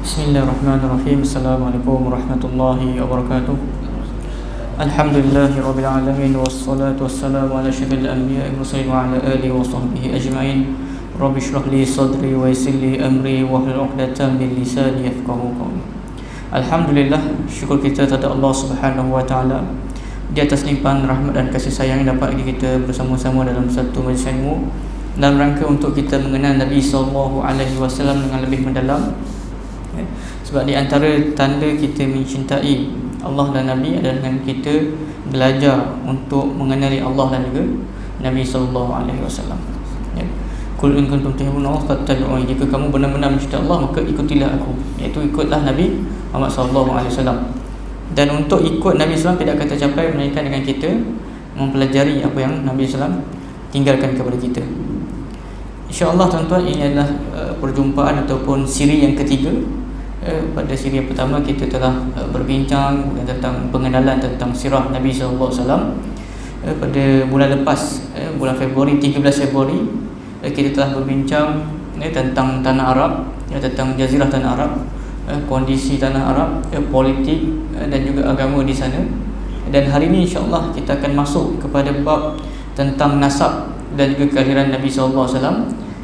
Bismillahirrahmanirrahim. Assalamualaikum warahmatullahi wabarakatuh. Alhamdulillahirabbil alamin wassalatu wassalamu ala asyrafil anbiya'i wal mursalin wa ala alihi wa sahbihi ajma'in. Rabbi shrah li sadri wa yassir li amri wahlul 'uqdatam min lisani yafqahu qawli. Alhamdulillah, syukur kita kepada Allah Subhanahu wa taala di atas limpahan rahmat dan kasih sayang yang dapat kita bersama-sama dalam satu majlis ilmu dalam rangka untuk kita mengenal Nabi sallallahu alaihi wasallam dengan lebih mendalam. Sebab di antara tanda kita mencintai Allah dan Nabi adalah dengan kita belajar untuk mengenali Allah dan juga Nabi sallallahu alaihi wasallam. Qul in kuntum tuhibbuna Allah fattabi'uni. Jika kamu benar-benar mencintai Allah, maka ikutilah aku, iaitu ikutlah Nabi Muhammad sallallahu alaihi wasallam. Dan untuk ikut Nabi sallallahu tidak akan tercapai melainkan dengan kita mempelajari apa yang Nabi sallallahu tinggalkan kepada kita. InsyaAllah tuan-tuan, ini adalah perjumpaan ataupun siri yang ketiga. Pada siri yang pertama kita telah berbincang tentang pengenalan tentang sirah Nabi sallallahu alaihi wasallam. Pada bulan lepas, bulan Februari, 13 Februari, kita telah berbincang tentang tanah Arab, tentang jazirah tanah Arab, kondisi tanah Arab, politik dan juga agama di sana. Dan hari ini insya-Allah kita akan masuk kepada bab tentang nasab dan juga kelahiran Nabi sallallahu alaihi wasallam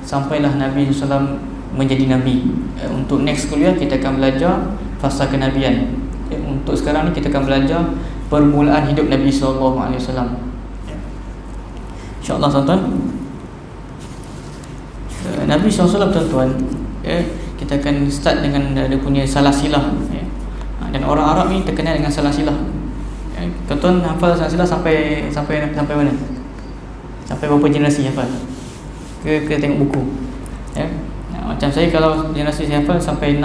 sampailah Nabi sallallahu alaihi wasallam menjadi Nabi. Untuk next kuliah kita akan belajar fasa kenabian. Untuk sekarang ni kita akan belajar permulaan hidup Nabi sallallahu alaihi wasallam. InsyaAllah tuan-tuan, Nabi sallallahu alaihi wasallam tuan-tuan, kita akan start dengan dia punya salasilah. Dan orang Arab ni terkenal dengan salasilah. Tuan-tuan hafal salasilah sampai mana? Sampai berapa generasi hafal? Ke tengok buku. Macam saya, kalau generasi saya hafal sampai 6.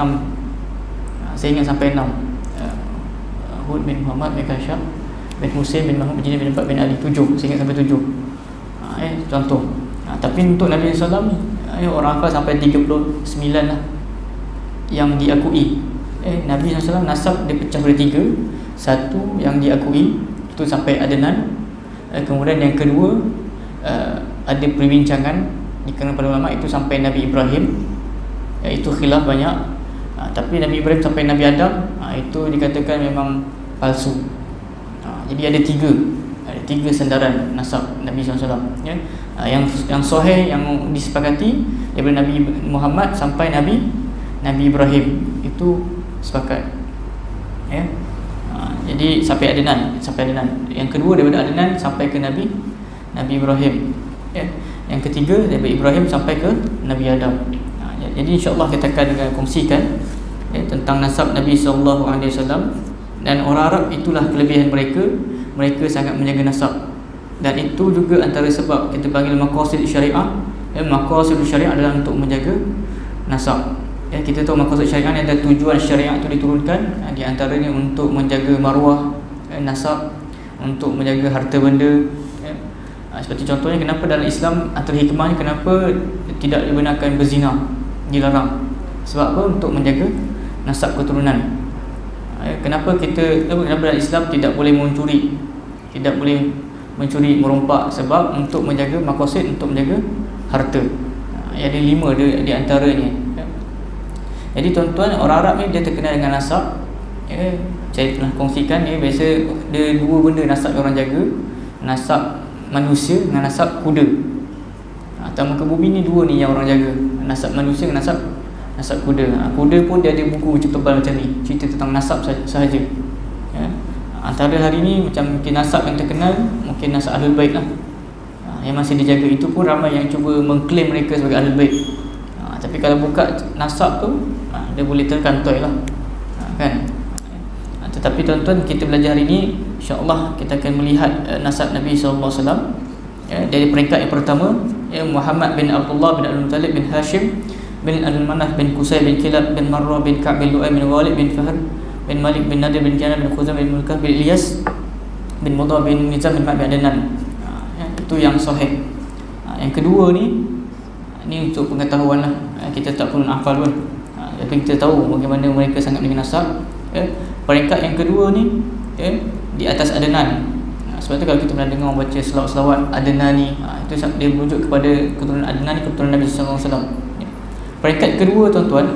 Saya ingat sampai 6. Hud bin Muhammad bin Kashaf bin Husain bin Muhammad bin Jini bin Empat bin Ali. 7. Saya ingat sampai 7. Contoh. Tapi untuk Nabi SAW, orang hafal sampai 39 lah yang diakui. Nabi SAW nasab dia pecah pada 3. Satu yang diakui itu sampai Adnan. Kemudian yang kedua, ada perbincangan di kalangan para ulama itu sampai Nabi Ibrahim, itu khilaf banyak. Tapi Nabi Ibrahim sampai Nabi Adam, itu dikatakan memang palsu. Jadi ada tiga sandaran nasab Nabi SAW. Yang sahih, yang disepakati daripada Nabi Muhammad sampai Nabi Ibrahim, itu sepakat. Jadi sampai Adnan. Yang kedua daripada Adnan sampai ke Nabi Ibrahim. Yang ketiga daripada Ibrahim sampai ke Nabi Adam. Jadi insya-Allah kita akan kongsikan tentang nasab Nabi sallallahu alaihi wasallam. Dan orang Arab, itulah kelebihan mereka. Mereka sangat menjaga nasab. Dan itu juga antara sebab kita panggil maqasid syariah. Maqasid syariah adalah untuk menjaga nasab. Kita tahu maqasid syariah ni ada tujuan syariah itu diturunkan, di antaranya untuk menjaga maruah nasab, untuk menjaga harta benda. Seperti contohnya, kenapa dalam Islam antara hikmahnya kenapa tidak dibenarkan berzina, dilarang. Sebab apa? Untuk menjaga nasab keturunan. Kenapa dalam Islam tidak boleh mencuri, tidak boleh mencuri, merompak? Sebab untuk menjaga maqasid, untuk menjaga harta. Ada 5 di antaranya. Jadi tuan-tuan, orang Arab ni dia terkenal dengan nasab. Saya pernah kongsikan, biasa dia 2 benda nasab orang jaga. Nasab manusia dengan nasab kuda. Atas muka bumi ni 2 ni yang orang jaga, nasab manusia dengan nasab kuda. Kuda pun dia ada buku macam tebal macam ni, cerita tentang nasab sahaja. Antara hari ni macam mungkin nasab yang terkenal, mungkin nasab Ahlul Bait lah, yang masih dijaga. Itu pun ramai yang cuba mengklaim mereka sebagai Ahlul Bait. Tapi kalau buka nasab tu, dia boleh terkantoi lah, kan. Tetapi tuan-tuan, kita belajar hari ini, insya-Allah kita akan melihat nasab Nabi sallallahu alaihi wasallam dari peringkat yang pertama, Muhammad bin Abdullah bin Abdul Muttalib bin Hashim bin Abdul Manaf bin Qusay bin Kilab bin Marrah bin Ka'b bin Lu'ay bin Walid bin Fahr bin Malik bin Nadir bin Janab bin Khuzam bin Mulkah bin Ilyas bin Mudhar bin Nizam bin Ma'bi Adnan. Itu yang sahih. Yang kedua ni untuk pengetahuan lah, kita tak perlu hafal pun, tapi kita tahu bagaimana mereka sangat menjaga nasab. Peringkat yang kedua ni di atas Adnan. Sebab tu kalau kita pernah dengar baca selawat Adnani, itu dia merujuk kepada keturunan Adnan, keturunan Nabi sallallahu alaihi wasallam. Peringkat kedua tuan-tuan,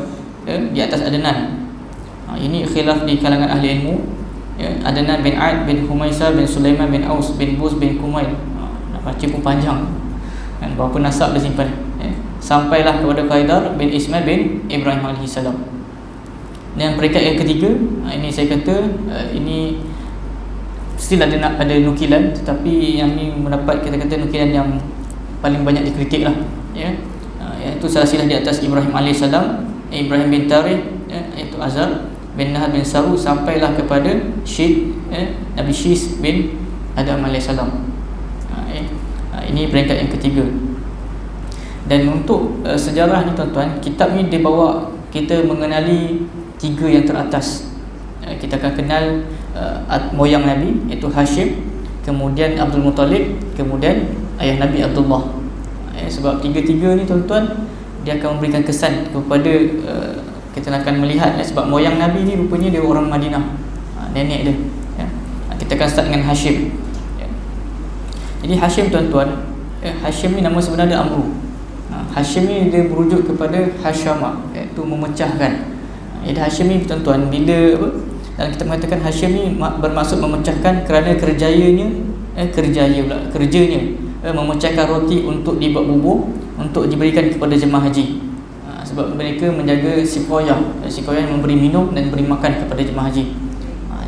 di atas Adnan. Ini khilaf di kalangan ahli ilmu. Adnan bin Aid bin Humaisah bin Sulaiman bin Aus bin Buz bin Kumail. Nak baca pun panjang, berapa nasab dia simpan. Sampailah kepada Qaidar bin Ismail bin Ibrahim AS. Dan peringkat yang ketiga, ini saya kata ini still ada nukilan, tetapi yang ni mendapat kita kata nukilan yang paling banyak dikritik lah, iaitu salah silap di atas Ibrahim AS, Ibrahim bin Tarikh, iaitu Azar bin Nahal bin Saru, sampailah kepada Nabi Syis bin Adam AS. Ini peringkat yang ketiga. Dan untuk sejarah ni tuan-tuan, kitab ni dia bawa kita mengenali tiga yang teratas. Kita akan kenal moyang Nabi, iaitu Hashim, kemudian Abdul Muttalib, kemudian ayah Nabi Abdullah. Sebab tiga-tiga ni tuan-tuan, dia akan memberikan kesan kepada kita akan melihat, sebab moyang Nabi ni rupanya dia orang Madinah, nenek dia. Kita akan start dengan Hashim. Jadi Hashim tuan-tuan, Hashim ni nama sebenar dia Amru. Hashim ni dia merujuk kepada Hashama, iaitu memecahkan. Jadi Hashim ni tuan-tuan, bila dalam kita mengatakan Hashim ni bermaksud memecahkan kerana kerjanya memecahkan roti untuk dibuat bubur untuk diberikan kepada jemaah haji. Sebab mereka menjaga sikoyah yang memberi minum dan beri makan kepada jemaah haji.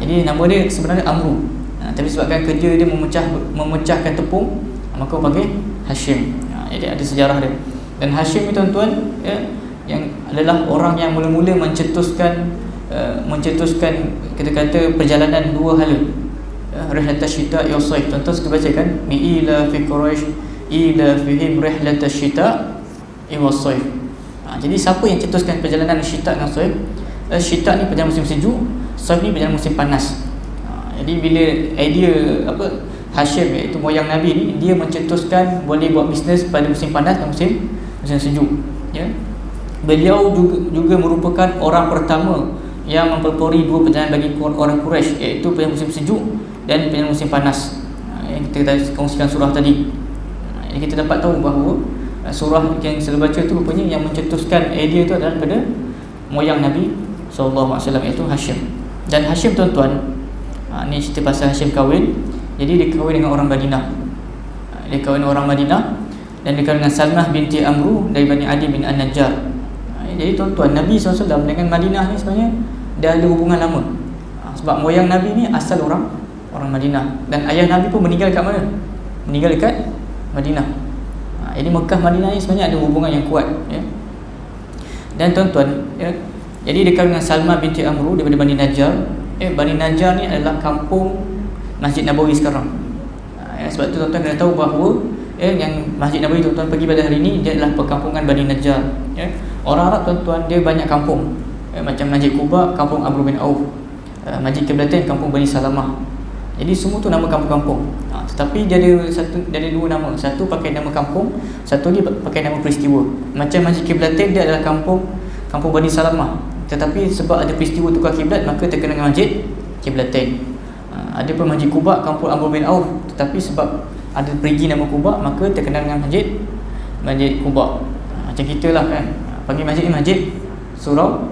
Jadi nama dia sebenarnya Amru, tapi sebabkan kerja dia memecahkan tepung, maka panggil Hashim. Jadi ada sejarah dia. Dan Hashim ni tuan-tuan, yang adalah orang yang mula-mula mencetuskan kita kata perjalanan dua hala, Rihlatas Syita wa Saif. Tuan-tuan suka baca kan, mi'ila fi Quraisy ila fihim Rihlatas Syita wa Saif. Jadi siapa yang cetuskan perjalanan Syita dan Saif? Syita ni perjalanan musim sejuk, Saif ni perjalanan musim panas. Jadi bila idea Hashim, iaitu moyang Nabi ni, dia mencetuskan boleh buat bisnes pada musim panas dan musim sejuk, Beliau juga merupakan orang pertama yang mempelopori dua perjalanan bagi orang Quraisy, iaitu perjalanan musim sejuk dan perjalanan musim panas. Yang kita kongsikan surah tadi. Jadi kita dapat tahu bahawa surah yang saya baca tu rupanya yang mencetuskan idea tu adalah pada moyang Nabi SAW, iaitu Hashim. Dan Hashim tuan-tuan, ni cerita pasal Hashim kahwin. Jadi dia kahwin dengan orang Madinah. Dan dia kahwin dengan Salmah binti Amru dari Bani Adi bin An-Najjar. Jadi tuan-tuan, Nabi SAW dengan Madinah ni sebenarnya dah ada hubungan lama. Sebab moyang Nabi ni asal orang Madinah, dan ayah Nabi pun meninggal kat mana? Meninggal dekat Madinah. Jadi Mekah Madinah ni sebenarnya ada hubungan yang kuat, Dan tuan-tuan, jadi dia kahwin dengan Salmah binti Amru daripada Bani Najjar. Bani Najjar ni adalah kampung Masjid Nabawi sekarang. Sebab tu tuan-tuan kena tahu bahawa yang Masjid Nabawi tuan-tuan pergi pada hari ni, dia adalah perkampungan Bani Najjar. Orang Arab tuan-tuan, dia banyak kampung, macam Masjid Quba, kampung Amr bin Auf, Masjid Qiblatain, kampung Bani Salamah. Jadi semua tu nama kampung-kampung. Tetapi dia ada dua nama. Satu pakai nama kampung, satu dia pakai nama peristiwa. Macam Masjid Qiblatain, dia adalah kampung Bani Salamah, tetapi sebab ada peristiwa tukar kiblat, maka terkenal dengan Masjid Qiblatain. Ada pun Masjid Quba, kampung Amr bin Auf, tetapi sebab ada perigi nama Quba, maka terkenal dengan Masjid Quba. Macam kita lah kan, panggil masjid ni Masjid Surau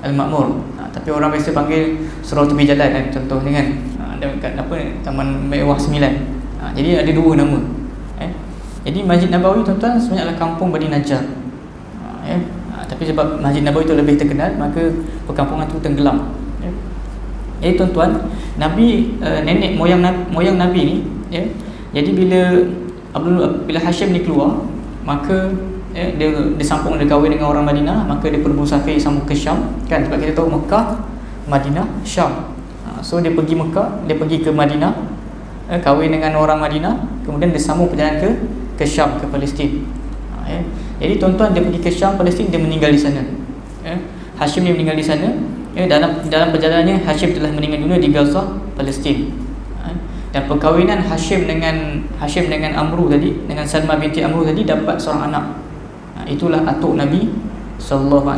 Al-Ma'mur, tapi orang biasa panggil Surau Tepi Jalan kan, contoh ni kan, dekat Taman Mewah 9. Jadi ada dua nama. Jadi Masjid Nabawi tuan-tuan sebenarnya adalah kampung Bani Najjar. Tapi sebab Masjid Nabawi itu lebih terkenal, maka perkampungan itu tenggelam. Jadi tuan-tuan, Nabi, nenek moyang Nabi ni, jadi bila Hashim ni keluar, maka dia sambung, dia kahwin dengan orang Madinah, maka dia bermusafir sambung ke Syam kan, sebab kita tahu Mekah, Madinah, Syam. So dia pergi Mekah, dia pergi ke Madinah, kahwin dengan orang Madinah, kemudian dia sambung perjalanan ke Syam, ke Palestin. Jadi tuan-tuan, dia pergi ke Syam, Palestin, dia meninggal di sana. Hashim ni meninggal di sana. Dalam perjalanannya, Hashim telah meninggal dunia di Gaza, Palestin. Dan perkahwinan Hashim dengan Amru tadi, dengan Salmah binti Amru tadi, dapat seorang anak. Itulah atuk Nabi SAW.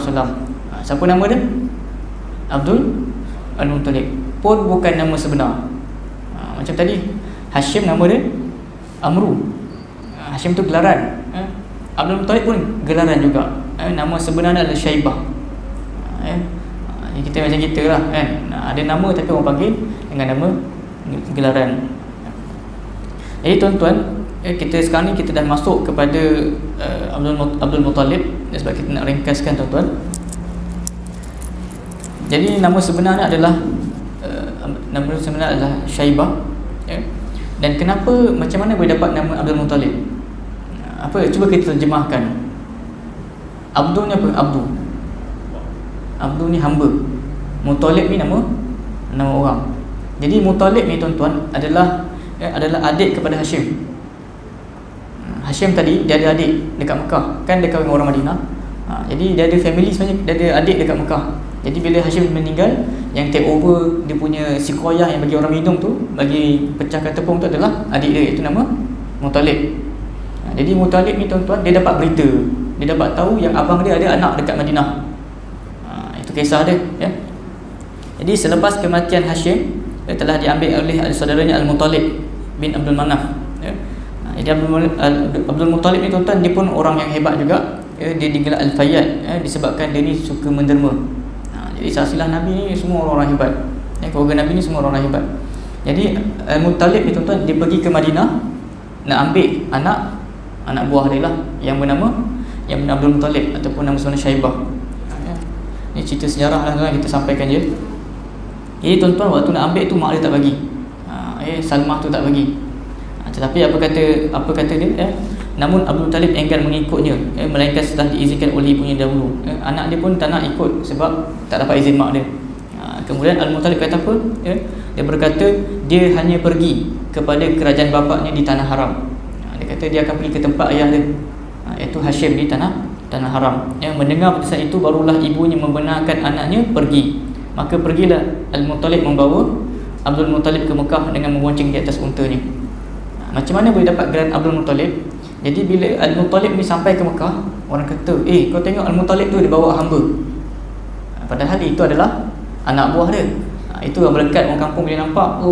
Siapa nama dia? Abdul Al-Muttalib. Pun bukan nama sebenar. Macam tadi, Hashim nama dia Amru. Hashim tu gelaran. Abdul Muttalib pun gelaran juga. Nama sebenarnya adalah Syaibah. Kita macam kita lah kan. Ada nama tapi orang panggil dengan nama gelaran. Jadi tuan-tuan, kita sekarang ni kita dah masuk kepada Abdul Muttalib. Sebab kita nak ringkaskan tuan-tuan. Jadi nama sebenarnya adalah Syaibah. Dan kenapa, macam mana boleh dapat nama Abdul Muttalib? Cuba kita terjemahkan. Abdul ni apa? Abdul ni hamba. Muttalib ni nama orang. Jadi Muttalib ni tuan-tuan adalah adik kepada Hashim. Hashim tadi dia ada adik dekat Mekah, kan dia kahwin dengan orang Madinah. Jadi dia ada family sebenarnya, dia ada adik dekat Mekah. Jadi bila Hashim meninggal, yang take over dia punya sikoyah yang bagi orang minum tu, bagi pecahkan tepung tu adalah adik dia, itu nama Muttalib. Jadi Muttalib ni tuan-tuan, dia dapat berita, dia dapat tahu yang abang dia ada anak dekat Madinah. Itu kisah dia, ya. Jadi selepas kematian Hashim, dia telah diambil oleh saudaranya Al-Muttalib bin Abdul Manaf, ya. Jadi Abdul Muttalib ni tuan-tuan, dia pun orang yang hebat juga, ya. Dia digelar Al-Fayyad, ya, disebabkan dia ni suka menderma. Jadi silsilah Nabi ni semua orang-orang hebat, ya, keluarga Nabi ni semua orang-orang hebat. Jadi Al-Muttalib ni tuan-tuan, dia pergi ke Madinah nak ambil anak buah dia lah, yang bernama Abdul Muttalib ataupun nama sebenar Syaibah, ya. Ini cerita sejarah lah tuan, kita sampaikan je. Jadi tuan-tuan, waktu nak ambil tu mak dia tak bagi, Salmah tu tak bagi. Tetapi apa kata dia, namun Abdul Muttalib enggan mengikutnya, melainkan setelah diizinkan oleh ibunya dahulu. Anak dia pun tak nak ikut sebab tak dapat izin mak dia. Kemudian Al-Muttalib kata apa? Dia berkata dia hanya pergi kepada kerajaan bapaknya di tanah haram. Dia kata dia akan pergi ke tempat ayah dia, iaitu Hashim di tanah haram. Mendengar pada saat itu barulah ibunya membenarkan anaknya pergi. Maka pergilah Al-Muttalib membawa Abdul Muttalib ke Mekah dengan membonceng di atas untanya. Macam mana boleh dapat gelar Abdul Muttalib? Jadi bila Al-Muttalib ni sampai ke Mekah, orang kata, kau tengok Al-Muttalib tu dia bawa hamba. Padahal itu adalah anak buah dia. Itu yang melekat orang kampung bila nampak,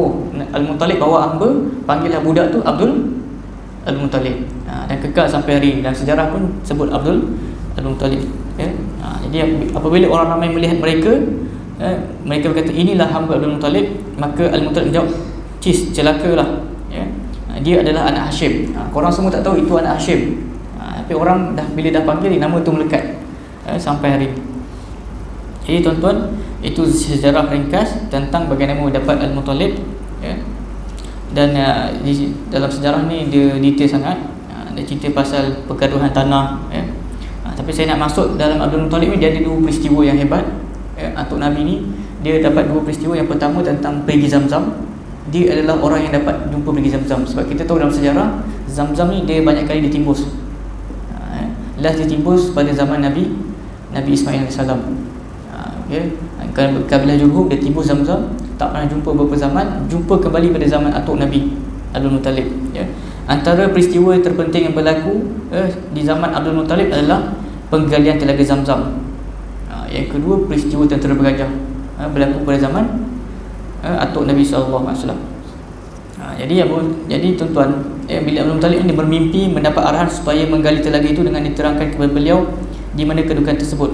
Al-Muttalib bawa hamba, panggillah budak tu Abdul Al-Muttalib. Dan kekal sampai hari ini. Dalam sejarah pun sebut Abdul Al-Muttalib, ya. Jadi apabila orang ramai melihat mereka, mereka berkata inilah hamba Abdul Muttalib, maka Al-Muttalib menjawab, celakalah, ya. Dia adalah anak Hashim. Korang semua tak tahu itu anak Hashim, tapi orang bila dah panggil, nama tu melekat sampai hari ini. Jadi tuan-tuan, itu sejarah ringkas tentang bagaimana dapat Al-Muttalib, ya. Dan dalam sejarah ni dia detail sangat. Dia cerita pasal pergaduhan tanah, ya. Tapi saya nak masuk dalam Abdul Muttalib ni, dia ada dua peristiwa yang hebat, ya. Atuk Nabi ni dia dapat dua peristiwa. Yang pertama tentang perigi Zamzam. Dia adalah orang yang dapat jumpa perigi Zamzam. Sebab kita tahu dalam sejarah Zamzam ni dia banyak kali ditimbus. Last ditimbus pada zaman Nabi Ismail AS, ya. Kabilah Jurhum dia timbus Zamzam, tak pernah jumpa beberapa zaman, jumpa kembali pada zaman atuk Nabi Abdul Muttalib, ya. Antara peristiwa terpenting yang berlaku di zaman Abdul Muttalib adalah penggalian Telaga Zamzam. Yang kedua, peristiwa Tentera Bergajah berlaku pada zaman atuk Nabi SAW. Jadi tuan-tuan, bila Abdul Muttalib ini bermimpi mendapat arahan supaya menggali telaga itu dengan diterangkan kepada beliau di mana kedudukan tersebut.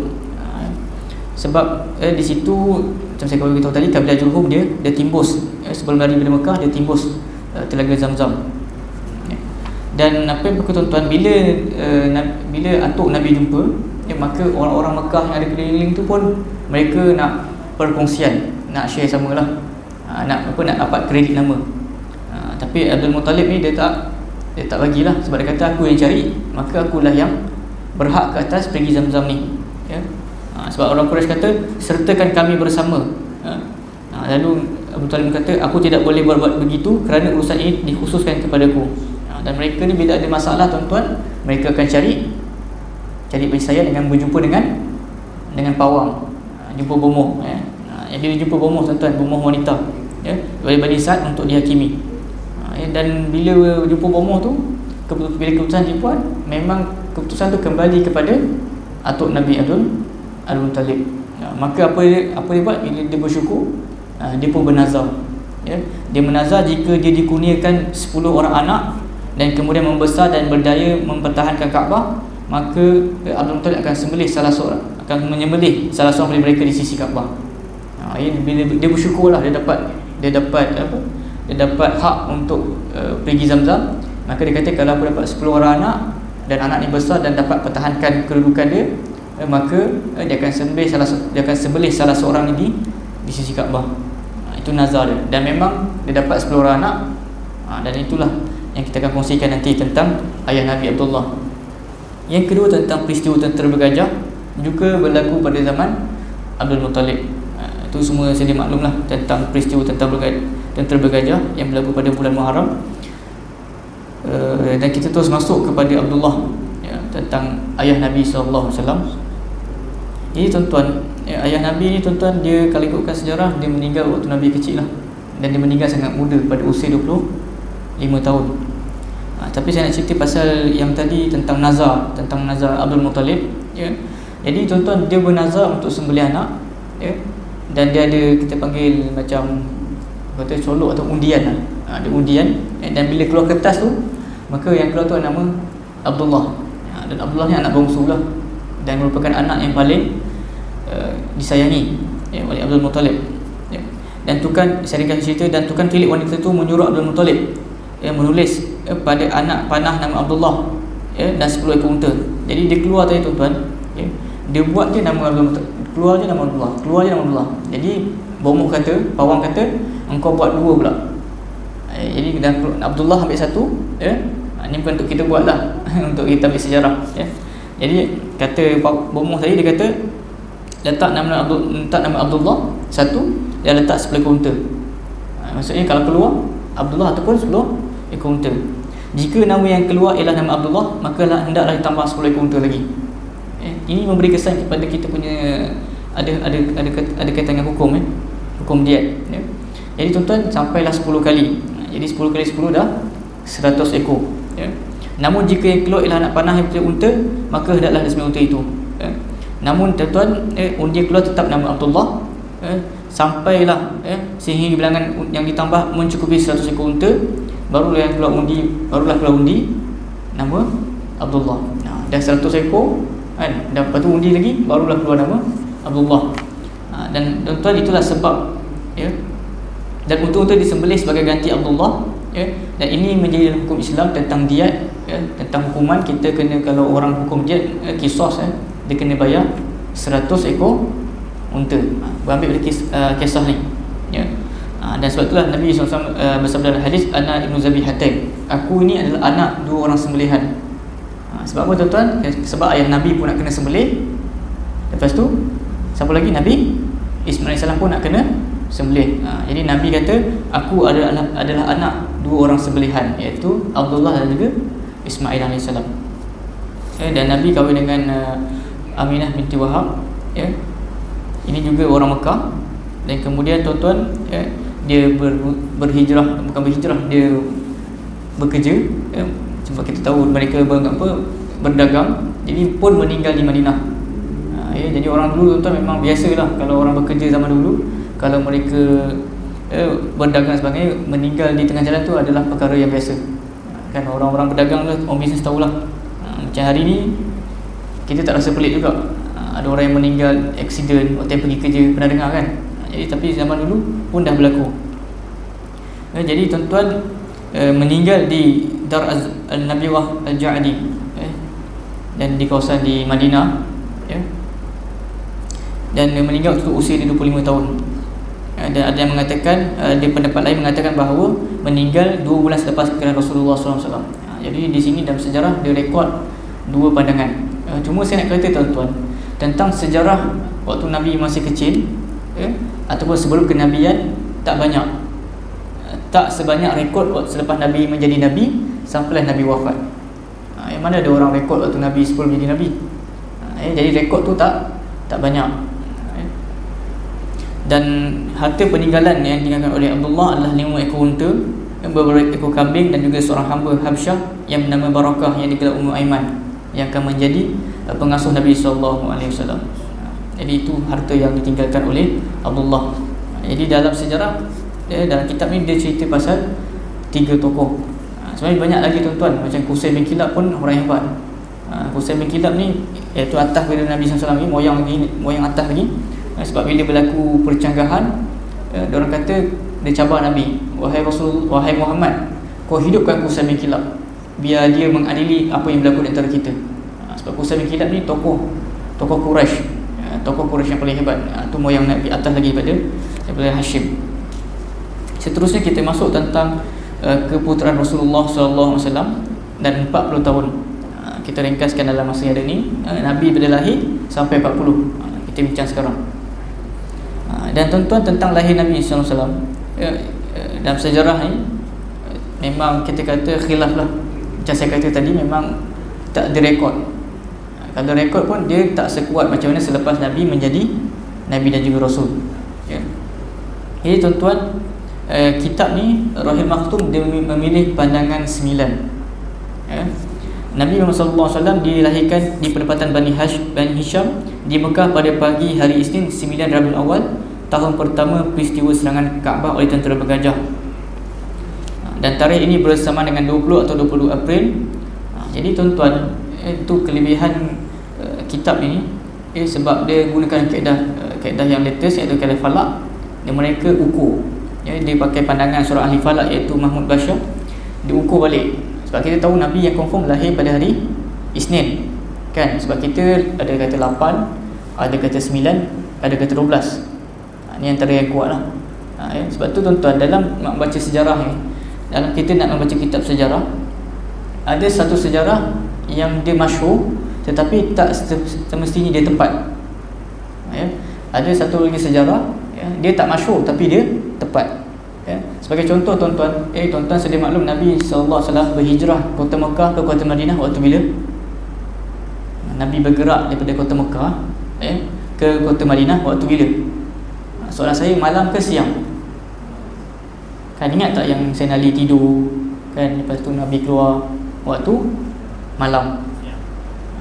Sebab di situ, macam saya beritahu tadi, kabilah Jurhum dia timbus, sebelum lari dari Mekah dia timbus Telaga Zamzam. Dan apa yang berlaku tuan-tuan, bila atuk Nabi jumpa, maka orang-orang Mekah yang ada keliling tu pun mereka nak perkongsian, nak share samalah, nak dapat kredit nama. Tapi Abdul Muttalib ni dia tak bagilah, sebab dia kata aku yang cari, maka akulah yang berhak ke atas pergi Zamzam ni, ya. Sebab orang Quraisy kata sertakan kami bersama. Lalu Abdul Muttalib kata aku tidak boleh berbuat begitu kerana urusan ini dikhususkan kepadaku. Dan mereka ni bila ada masalah tuan-tuan, mereka akan cari penyelesaian dengan berjumpa dengan pawang, jumpa bomoh, ya. Jadi dia jumpa bomoh tuan-tuan, bomoh wanita, ya, oleh Bani Sa'ad untuk dihakimi. Dan bila jumpa bomoh tu, bila keputusan dibuat, memang keputusan tu kembali kepada atuk Nabi Abdul Muttalib. Maka apa dia buat? Bila dia bersyukur, dia pun bernazar, ya. Dia menazar jika dia dikurniakan 10 orang anak dan kemudian membesar dan berdaya mempertahankan Kaabah, maka Abdul Muttalib akan sembelih salah akan menyembelih salah seorang dari mereka di sisi Kaabah. Bila dia bersyukurlah dia dapat apa? Dia dapat hak untuk pergi Zamzam, maka dia kata kalau aku dapat 10 orang anak dan anak ni besar dan dapat pertahankan kedudukan dia, maka dia akan sembelih salah seorang ni di sisi Kaabah. Itu nazar dia. Dan memang dia dapat 10 orang anak. Dan itulah yang kita akan kongsikan nanti tentang ayah Nabi Abdullah. Yang kedua tentang peristiwa tentera bergajah, juga berlaku pada zaman Abdul Muttalib. Itu semua sedia maklumlah tentang peristiwa tentera bergajah yang berlaku pada bulan Muharram. Dan kita terus masuk kepada Abdullah, ya, tentang ayah Nabi SAW. Jadi tuan-tuan, ayah Nabi ni tuan-tuan, dia kalau ikutkan sejarah, dia meninggal waktu Nabi kecil lah. Dan dia meninggal sangat muda pada usia 25 tahun. Tapi saya nak cerita pasal yang tadi tentang nazar Abdul Muttalib, ya. Jadi tuan-tuan, dia bernazar untuk sembelih anak, ya. Dan dia ada, kita panggil macam kata colok atau undian lah. Ada undian, dan bila keluar kertas tu, maka yang keluar tu nama Abdullah. Dan Abdullah ni anak bongsu lah, dan merupakan anak yang paling disayangi, ya, oleh Abdul Muttalib, ya. Dan tukang, saya ringkas cerita, dan tukang tilik wanita tu menyuruh Abdul Muttalib, ya, menulis pada anak panah nama Abdullah, ya, dan 10 ekor unta. Jadi dia keluar tadi tuan-tuan, ya, dia buat je nama Abdul Muttalib, keluar je nama Abdullah. Jadi bomoh kata, pawang kata, engkau buat 2 pula. Jadi dan Abdullah ambil 1, ya. Ini bukan untuk kita buat lah untuk kita ambil sejarah, ya. Jadi kata bomoh tadi, dia kata letak nama Abdullah 1 dan letak 10 ekor unta. Maksudnya kalau keluar Abdullah ataupun 10 ekor unta. Jika nama yang keluar ialah nama Abdullah, maka hendaklah ditambah 10 ekor unta lagi. Ini memberi kesan kepada kita punya ada kaitan dengan hukum, hukum diet, ya. Jadi tuan-tuan, sampailah 10 kali. Jadi 10 kali 10 dah 100 ekor, ya. Namun jika yang keluar ialah anak panah yang unta, maka hendaklah 9 unta itu, ya. Namun tuan-tuan, undi keluar tetap nama Abdullah, sampailah, sehingga bilangan yang ditambah mencukupi 100 ekor unta, barulah keluar undi nama Abdullah. Dah 100 ekor kan, dan lepas tu undi lagi, barulah keluar nama Abdullah. Dan tuan-tuan, itulah sebab, ya, dan unta-unta disembelih sebagai ganti Abdullah, ya. Dan ini menjadi hukum Islam tentang diat, ya, tentang hukuman. Kita kena, kalau orang hukum diat, kisos, dia kena bayar 100 ekor unta. Berambil dari kisah ni, ya. Dan sebab itulah Nabi SAW bersabda dalam hadis, ana ibnu Zabihatain, aku ini adalah anak 2 orang sembelihan. Sebab apa tuan-tuan? Sebab ayah Nabi pun nak kena sembelih. Lepas tu siapa lagi? Nabi Ismail AS pun nak kena sembelih. Jadi Nabi kata, aku adalah anak 2 orang sembelihan, iaitu Abdullah dan juga Ismail AS. Dan Nabi kahwin dengan Aminah binti Wahab, ya. Ini juga orang Mekah. Dan kemudian tuan-tuan, ya, dia berhijrah, bukan berhijrah, dia bekerja, ya. Sebab kita tahu mereka berdagang, jadi pun meninggal di Madinah. Ya, jadi orang dulu tuan-tuan memang biasalah, kalau orang bekerja zaman dulu, kalau mereka berdagang sebagainya, meninggal di tengah jalan tu adalah perkara yang biasa. Kan orang-orang berdagang lah, orang bisnes tahulah. Macam hari ni kita tak rasa pelik juga, ada orang yang meninggal aksiden waktu yang pergi kerja, pernah dengar kan? Jadi tapi zaman dulu pun dah berlaku. Jadi tuan-tuan, meninggal di Dar Al-Nabiyah Al-Ja'di, dan di kawasan di Madinah, ya. Dan dia meninggal waktu usia dia 25 tahun. Dan ada yang mengatakan, di pendapat lain mengatakan bahawa meninggal 2 bulan selepas kelahiran Rasulullah SAW. Jadi di sini dalam sejarah dia rekod 2 pandangan. Cuma saya nak kata tuan-tuan, tentang sejarah waktu Nabi masih kecil, ya, ataupun sebelum kenabian, tak banyak, tak sebanyak rekod selepas Nabi menjadi Nabi sampailah Nabi wafat. Yang mana ada orang rekod waktu Nabi sebelum menjadi Nabi. Jadi rekod tu tak banyak. Dan harta peninggalan yang ditinggalkan oleh Abdullah adalah 5 ekor unta, beberapa ekor kambing, dan juga seorang hamba Habsyah yang bernama Barakah, yang digelar Ummu Aiman, yang akan menjadi pengasuh Nabi SAW. Jadi itu harta yang ditinggalkan oleh Abdullah. Jadi dalam sejarah, dalam kitab ni dia cerita pasal 3 tokoh. Sebenarnya banyak lagi tuan-tuan, macam Qusay bin Kilab pun orang hebat. Qusay bin Kilab ni iaitu atas daripada Nabi SAW lagi, moyang atas lagi. Sebab bila berlaku percanggahan, diorang kata dia cabar Nabi, wahai Rasul, wahai Muhammad, kau hidupkan Qusay bin Kilab biar dia mengadili apa yang berlaku di antara kita. Sebab Qusay bin Kilab ni tokoh Quraisy, tokoh Quraisy yang paling hebat. Tu moyang Nabi atas lagi daripada Hashim. Seterusnya kita masuk tentang keputeraan Rasulullah SAW dan 40 tahun. Kita ringkaskan dalam masa yang ada ni, Nabi bila lahir sampai 40. Kita bincang sekarang. Dan tuan-tuan, tentang lahir Nabi SAW, dalam sejarah ni memang kita kata khilaf lah. Macam saya kata tadi, memang tak direkod. Kalau rekod pun dia tak sekuat macam mana selepas Nabi menjadi Nabi dan juga Rasul. Jadi tuan-tuan, kitab ni Rahil Maktum dia memilih pandangan 9. Nabi Muhammad SAW dilahirkan di penempatan Bani Hisham di Mekah pada pagi hari Isnin 9 Rabiul Awal, tahun pertama peristiwa serangan Kaabah oleh tentera bergajah. Dan tarikh ini bersama dengan 20 atau 22 April. Jadi tuan-tuan, itu kelebihan kitab ini, sebab dia gunakan kaedah yang latest, iaitu kaedah falak, dan mereka ukur. Dia pakai pandangan seorang ahli falak iaitu Mahmud Bashar. Dia ukur balik. Sebab kita tahu Nabi yang confirm lahir pada hari Isnin, kan? Sebab kita ada kata 8, ada kata 9, ada kata 12. Ini antara yang kuat lah. Sebab tu tuan-tuan, dalam membaca sejarah ni, dalam kita nak membaca kitab sejarah, ada satu sejarah yang dia masyhur tetapi tak semestinya dia tepat. Ada satu lagi sejarah, dia tak masyhur tapi dia tepat. Sebagai contoh tuan-tuan, tuan-tuan sedia maklum Nabi SAW berhijrah kota Mekah ke kota Madinah waktu bila? Nabi bergerak daripada kota Mekah ke kota Madinah waktu bila? Soalan saya, malam ke siang? Kan ingat tak yang Sayyidina Ali tidur, kan? Lepas tu Nabi keluar waktu malam.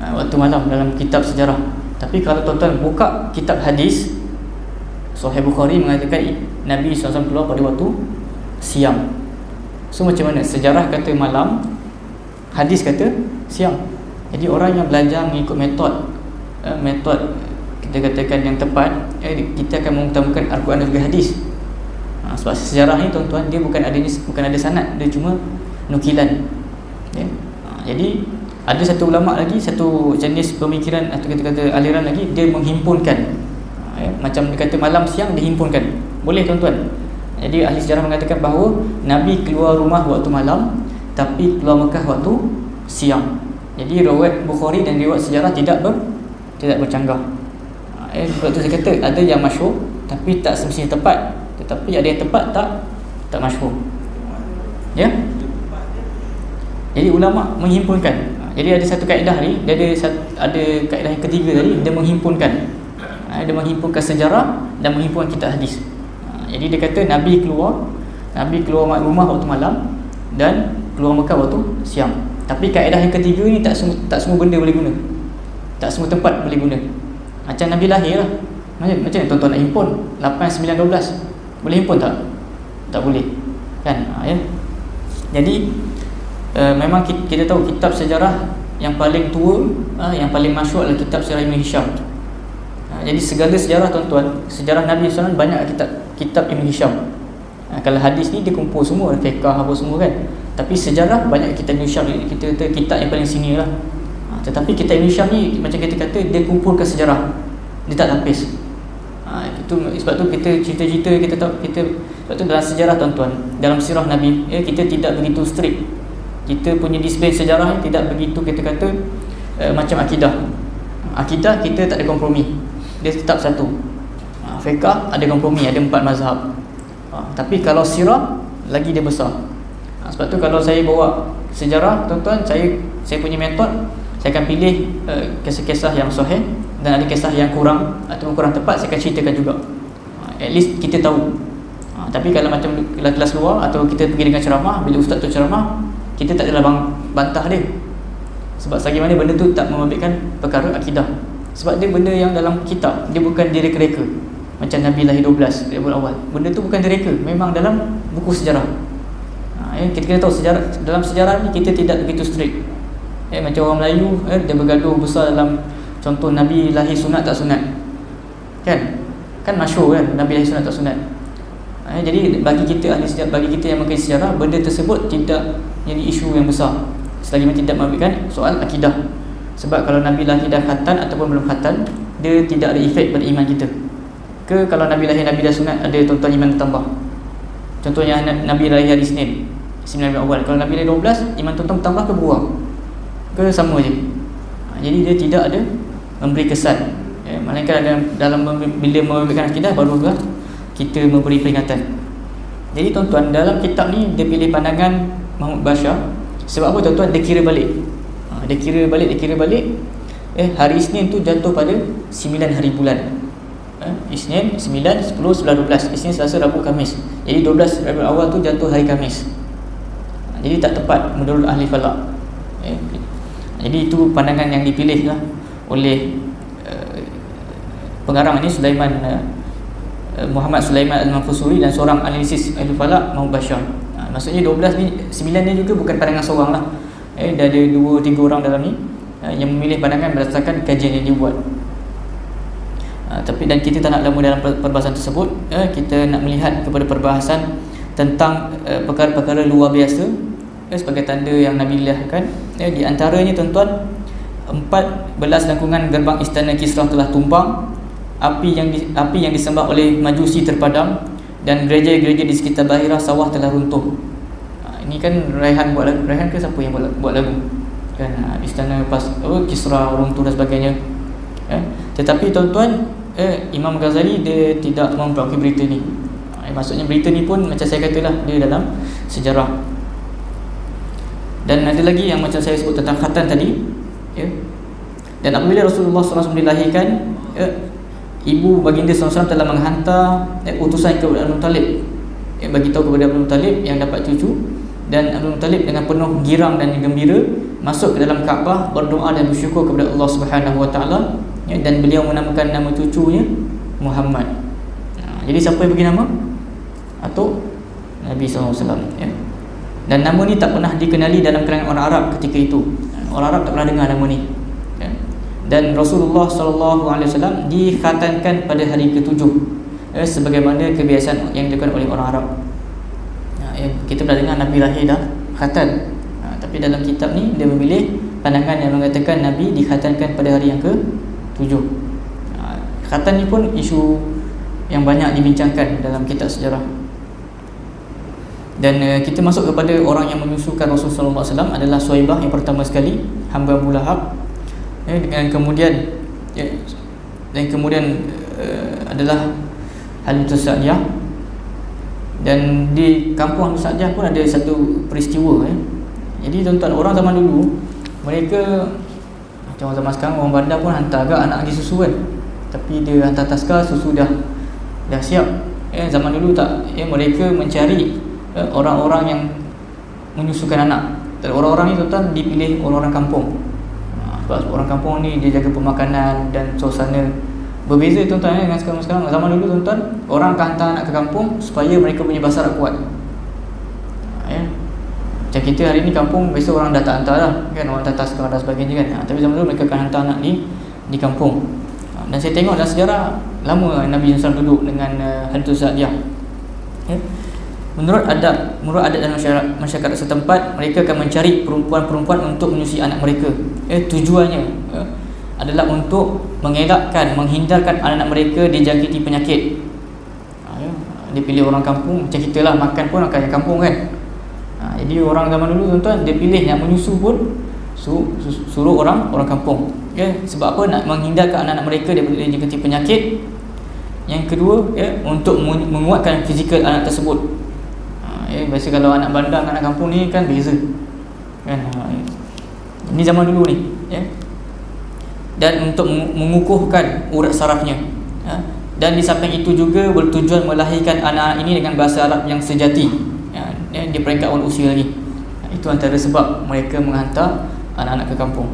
Waktu malam dalam kitab sejarah. Tapi kalau tuan-tuan buka kitab hadis, Sahih Bukhari mengatakan Nabi SAW keluar pada waktu siang. So macam mana? Sejarah kata malam, hadis kata siang. Jadi orang yang belajar mengikut metod kita katakan yang tepat, kita akan mengutamakan Al-Quran dan juga hadis. Sebab sejarah ni tuan-tuan, dia bukan ada sanad, dia cuma nukilan. Jadi ada satu ulama lagi, satu jenis pemikiran atau kita kata aliran lagi, dia menghimpunkan. Macam dia kata malam siang, dia himpunkan. Boleh tuan-tuan. Jadi ahli sejarah mengatakan bahawa Nabi keluar rumah waktu malam, tapi keluar Mekah waktu siang. Jadi riwayat Bukhari dan riwayat sejarah tidak bercanggah. Sebab tu saya kata ada yang masyhur tapi tak semestinya tepat, tetapi ada yang tepat tak masyhur. Ya. Jadi ulama menghimpunkan. Jadi ada satu kaedah ni, dia ada kaedah yang ketiga tadi, dia menghimpunkan. Dia menghimpunkan sejarah dan menghimpunkan kitab hadis. Jadi dia kata Nabi keluar rumah waktu malam dan keluar Mekah waktu siang. Tapi kaedah yang ketiga ni tak semua benda boleh guna. Tak semua tempat boleh guna. Macam Nabi lahir lah. Macam mana tuan-tuan nak himpun 8, 9, 12? Boleh himpun tak? Tak boleh. Kan? Jadi memang kita tahu kitab sejarah yang paling tua, yang paling masyhur adalah kitab Sirah Ibn Hisham. Jadi segala sejarah tuan-tuan, sejarah Nabi SAW banyak kitab Ibn Hisham. Kalau hadis ni dia kumpul semua, fiqh apa semua kan. Tapi sejarah banyak kitab Ibn Hisham. Kita kata kitab yang paling senior lah. Tetapi kitab Ibn Hisham ni macam kita kata, dia kumpulkan sejarah, dia tak lapis. Sebab tu kita cerita-cerita kita tahu, sebab tu dalam sejarah tuan-tuan, dalam sirah Nabi, kita tidak begitu strict. Kita punya disiplin sejarah ni tidak begitu kita kata macam akidah. Akidah kita tak ada kompromi, dia tetap satu. Fiqh ada kompromi, ada 4 mazhab. Tapi kalau sirah lagi dia besar. Sebab tu kalau saya bawa sejarah tuan-tuan, saya punya metod, saya akan pilih kisah-kisah yang sahih, dan ada kisah yang kurang atau kurang tepat, saya akan ceritakan juga. At least kita tahu. Tapi kalau macam kelas luar atau kita pergi dengan ceramah, bila ustaz tu ceramah, kita tak adalah bantah dia. Sebab bagaimana benda tu tak membabitkan perkara akidah. Sebab dia benda yang dalam kitab, dia bukan direka-reka. Macam Nabi lahir 12 Rabiul Awal, benda tu bukan direka, memang dalam buku sejarah. Kita kena tahu dalam sejarah ni kita tidak begitu strict. Macam orang Melayu, dia bergaduh besar dalam contoh Nabi lahir sunat tak sunat, kan masyhur kan, Nabi lahir sunat tak sunat. Jadi bagi kita ahli sejarah, bagi kita yang mengerti sejarah, benda tersebut tidak jadi isu yang besar selagi mana tidak memberikan soal akidah. Sebab kalau Nabi lahir dah khatan ataupun belum khatan, dia tidak ada efek pada iman kita. Ke kalau Nabi lahir Nabi dah sunat, ada tuan-tuan iman bertambah. Contohnya Nabi lahir hari Isnin 9 Rabiul Awal, kalau Nabi lahir 12, iman tuan-tuan bertambah ke berkurang? Ke sama je. Jadi dia tidak ada memberi kesan. Melainkan dalam bila memberikan akidah, barulah kita memberi peringatan. Jadi tuan-tuan, dalam kitab ni dia pilih pandangan Muhammad Bashar. Sebab apa tuan-tuan? Dia kira balik. Dia kira balik. Hari Isnin tu jatuh pada 9 hari bulan. Isnin 9, 10, 11, 12. Isnin, Selasa, Rabu, Khamis. Jadi 12 Rabiul Awal tu jatuh hari Khamis. Jadi tak tepat menurut ahli falak. Jadi itu pandangan yang dipilih lah oleh pengarang ini, Muhammad Sulaiman Al-Manfusuri, dan seorang analisis ahli falak, Muhammad Bashar. Maksudnya 12 ni, 9 ni juga bukan pandangan seorang lah. Dah ada 2-3 orang dalam ni yang memilih pandangan berdasarkan kajian yang dibuat. Tapi dan kita tak nak lama dalam perbahasan tersebut. Kita nak melihat kepada perbahasan tentang perkara-perkara luar biasa sebagai tanda yang Nabi lahirkan. Di antaranya tuan-tuan, 14 lengkungan gerbang istana Kisra telah tumbang, api yang disembah oleh Majusi terpadam, dan gereja-gereja di sekitar Bahira Sawah telah runtuh. Ini kan Raihan buat lagu. Raihan ke siapa yang buat lagu? Kan istana Kisra runtuh dan sebagainya. Tetapi tuan-tuan, Imam Ghazali dia tidak mempercayai berita ni. Maksudnya berita ni pun macam saya katalah, dia dalam sejarah. Dan ada lagi yang macam saya sebut tentang khatan tadi, Dan apabila Rasulullah SAW dilahirkan, ibu baginda SAW telah menghantar utusan kepada Abdul Muttalib, bagi tahu kepada Abdul Muttalib yang dapat cucu. Dan Abdul Muttalib dengan penuh girang dan gembira masuk ke dalam Kaabah, berdoa dan bersyukur kepada Allah Subhanahu Wa Taala. Dan beliau menamakan nama cucunya Muhammad. Jadi siapa yang bagi nama? Atuk Nabi SAW. Dan nama ni tak pernah dikenali dalam kalangan orang Arab ketika itu. Orang Arab tak pernah dengar nama ni. Dan Rasulullah SAW dikhatankan pada hari ke-7, sebagaimana kebiasaan yang dilakukan oleh orang Arab. Kita pernah dengar Nabi lahir dah khatan. Tapi dalam kitab ni dia memilih pandangan yang mengatakan Nabi dikhatankan pada hari yang ke-7. Khatan ni pun isu yang banyak dibincangkan dalam kitab sejarah. Dan kita masuk kepada orang yang menyusukan Rasulullah SAW adalah Suhaibah yang pertama sekali, hamba Abu Lahab. Dan kemudian adalah Halimah Sa'diyah. Dan di kampung Halimah Sa'diyah pun ada satu peristiwa. Jadi tuan-tuan, orang zaman dulu mereka macam zaman sekarang, orang bandar pun hantar agak anak pergi susu kan. Tapi dia hantar taskar, susu dah siap. Zaman dulu tak. Mereka mencari orang-orang yang menyusukan anak. Dan orang-orang ni tuan-tuan dipilih orang-orang kampung. Sebab orang kampung ni dia jaga pemakanan dan suasana. Berbeza tuan-tuan dengan sekarang. Zaman dulu tuan-tuan, orang akan hantar anak ke kampung supaya mereka punya basar kuat. Macam kita hari ni kampung, biasa orang dah tak hantar dah kan, orang hantar taskar dan sebagainya kan. Tapi zaman dulu mereka akan hantar anak di kampung. Dan saya tengok dalam sejarah lama Nabi SAW duduk dengan Halimah Sa'diyah. Menurut adat dalam masyarakat setempat, mereka akan mencari perempuan-perempuan untuk menyusui anak mereka. Tujuannya adalah untuk menghindarkan anak-anak mereka dijangkiti penyakit. Dia pilih orang kampung, macam kita lah, makan pun akan yang kampung kan. Jadi orang zaman dulu tuan-tuan, dia pilih yang menyusu pun suruh orang kampung. Sebab apa? Nak menghindarkan anak-anak mereka daripada dijangkiti penyakit. Yang kedua, untuk menguatkan fizikal anak tersebut. Biasa kalau anak bandar dengan anak kampung ni kan beza kan. Ini zaman dulu ni. Dan untuk mengukuhkan urat sarafnya. Dan di samping itu juga bertujuan melahirkan anak-anak ini dengan bahasa Arab yang sejati. Di peringkat awal usia lagi. Itu antara sebab mereka menghantar anak-anak ke kampung.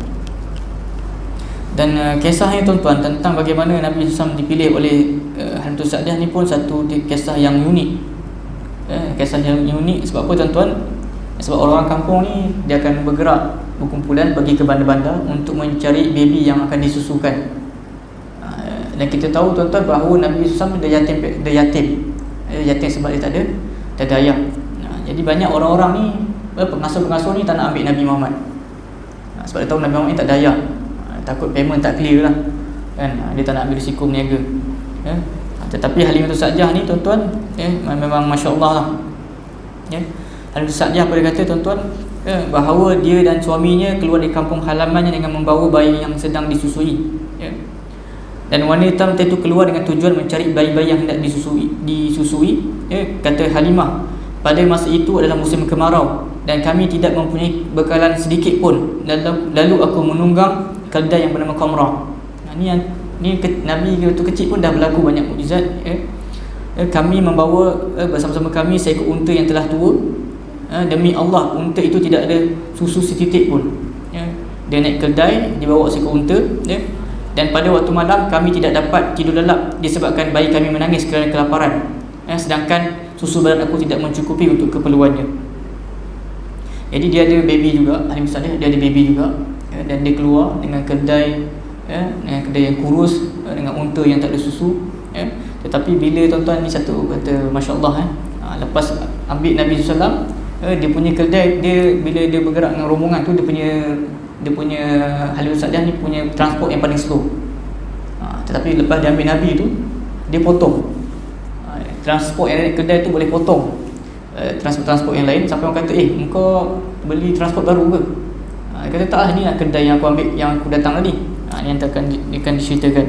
Dan kisahnya tuan-tuan tentang bagaimana Nabi SAW dipilih oleh Halimah Sa'diyah ni pun satu kisah yang unik. Kisah yang unik sebab apa tuan-tuan? Sebab orang kampung ni dia akan bergerak berkumpulan pergi ke bandar-bandar untuk mencari baby yang akan disusukan. Dan kita tahu tuan-tuan bahawa Nabi SAW dia yatim sebab dia tak ada ayah. Jadi banyak orang-orang ni, pengasuh-pengasuh ni tak nak ambil Nabi Muhammad, sebab dia tahu Nabi Muhammad ni tak ada ayah, takut payment tak clear lah kan. Dia tak nak ambil risiko berniaga. Tetapi Halimah Sa'diyah ni tuan-tuan, memang masya-Allah lah. Halimah Sa'diyah apa dia kata tuan-tuan, bahawa dia dan suaminya keluar dari kampung halamannya dengan membawa bayi yang sedang disusui. Dan wanita itu keluar dengan tujuan mencari bayi-bayi yang hendak disusui. Kata Halimah, pada masa itu adalah musim kemarau dan kami tidak mempunyai bekalan sedikit pun. Lalu aku menunggang keledai yang bernama Qamrah. Ni Nabi waktu kecil pun dah berlaku banyak mukjizat. Kami membawa bersama-sama kami seekor unta yang telah tua. Demi Allah, unta itu tidak ada susu setitik pun. Dia naik keledai, dia bawa seekor unta. Dan pada waktu malam kami tidak dapat tidur lelap disebabkan bayi kami menangis kerana kelaparan. Sedangkan susu badan aku tidak mencukupi untuk keperluannya. Jadi dia ada baby juga, Halimah Sa'diyah dia ada baby juga. Dan dia keluar dengan keledai, dengan keledai yang kurus, dengan unta yang tak ada susu. Tetapi bila tuan-tuan ni satu kata masya-Allah, lepas ambil Nabi SAW, dia punya keledai, dia bila dia bergerak dengan rombongan tu, dia punya Halimah Sa'diyah ni punya transport yang paling slow. Tetapi lepas dia ambil Nabi tu, dia potong. Transport yang naik kedai tu boleh potong transport yang lain. Sampai orang kata, engkau beli transport baru ke? Dia kata, tak lah, ni lah kedai yang aku ambil, yang aku datang tadi. Ni yang akan diceritakan.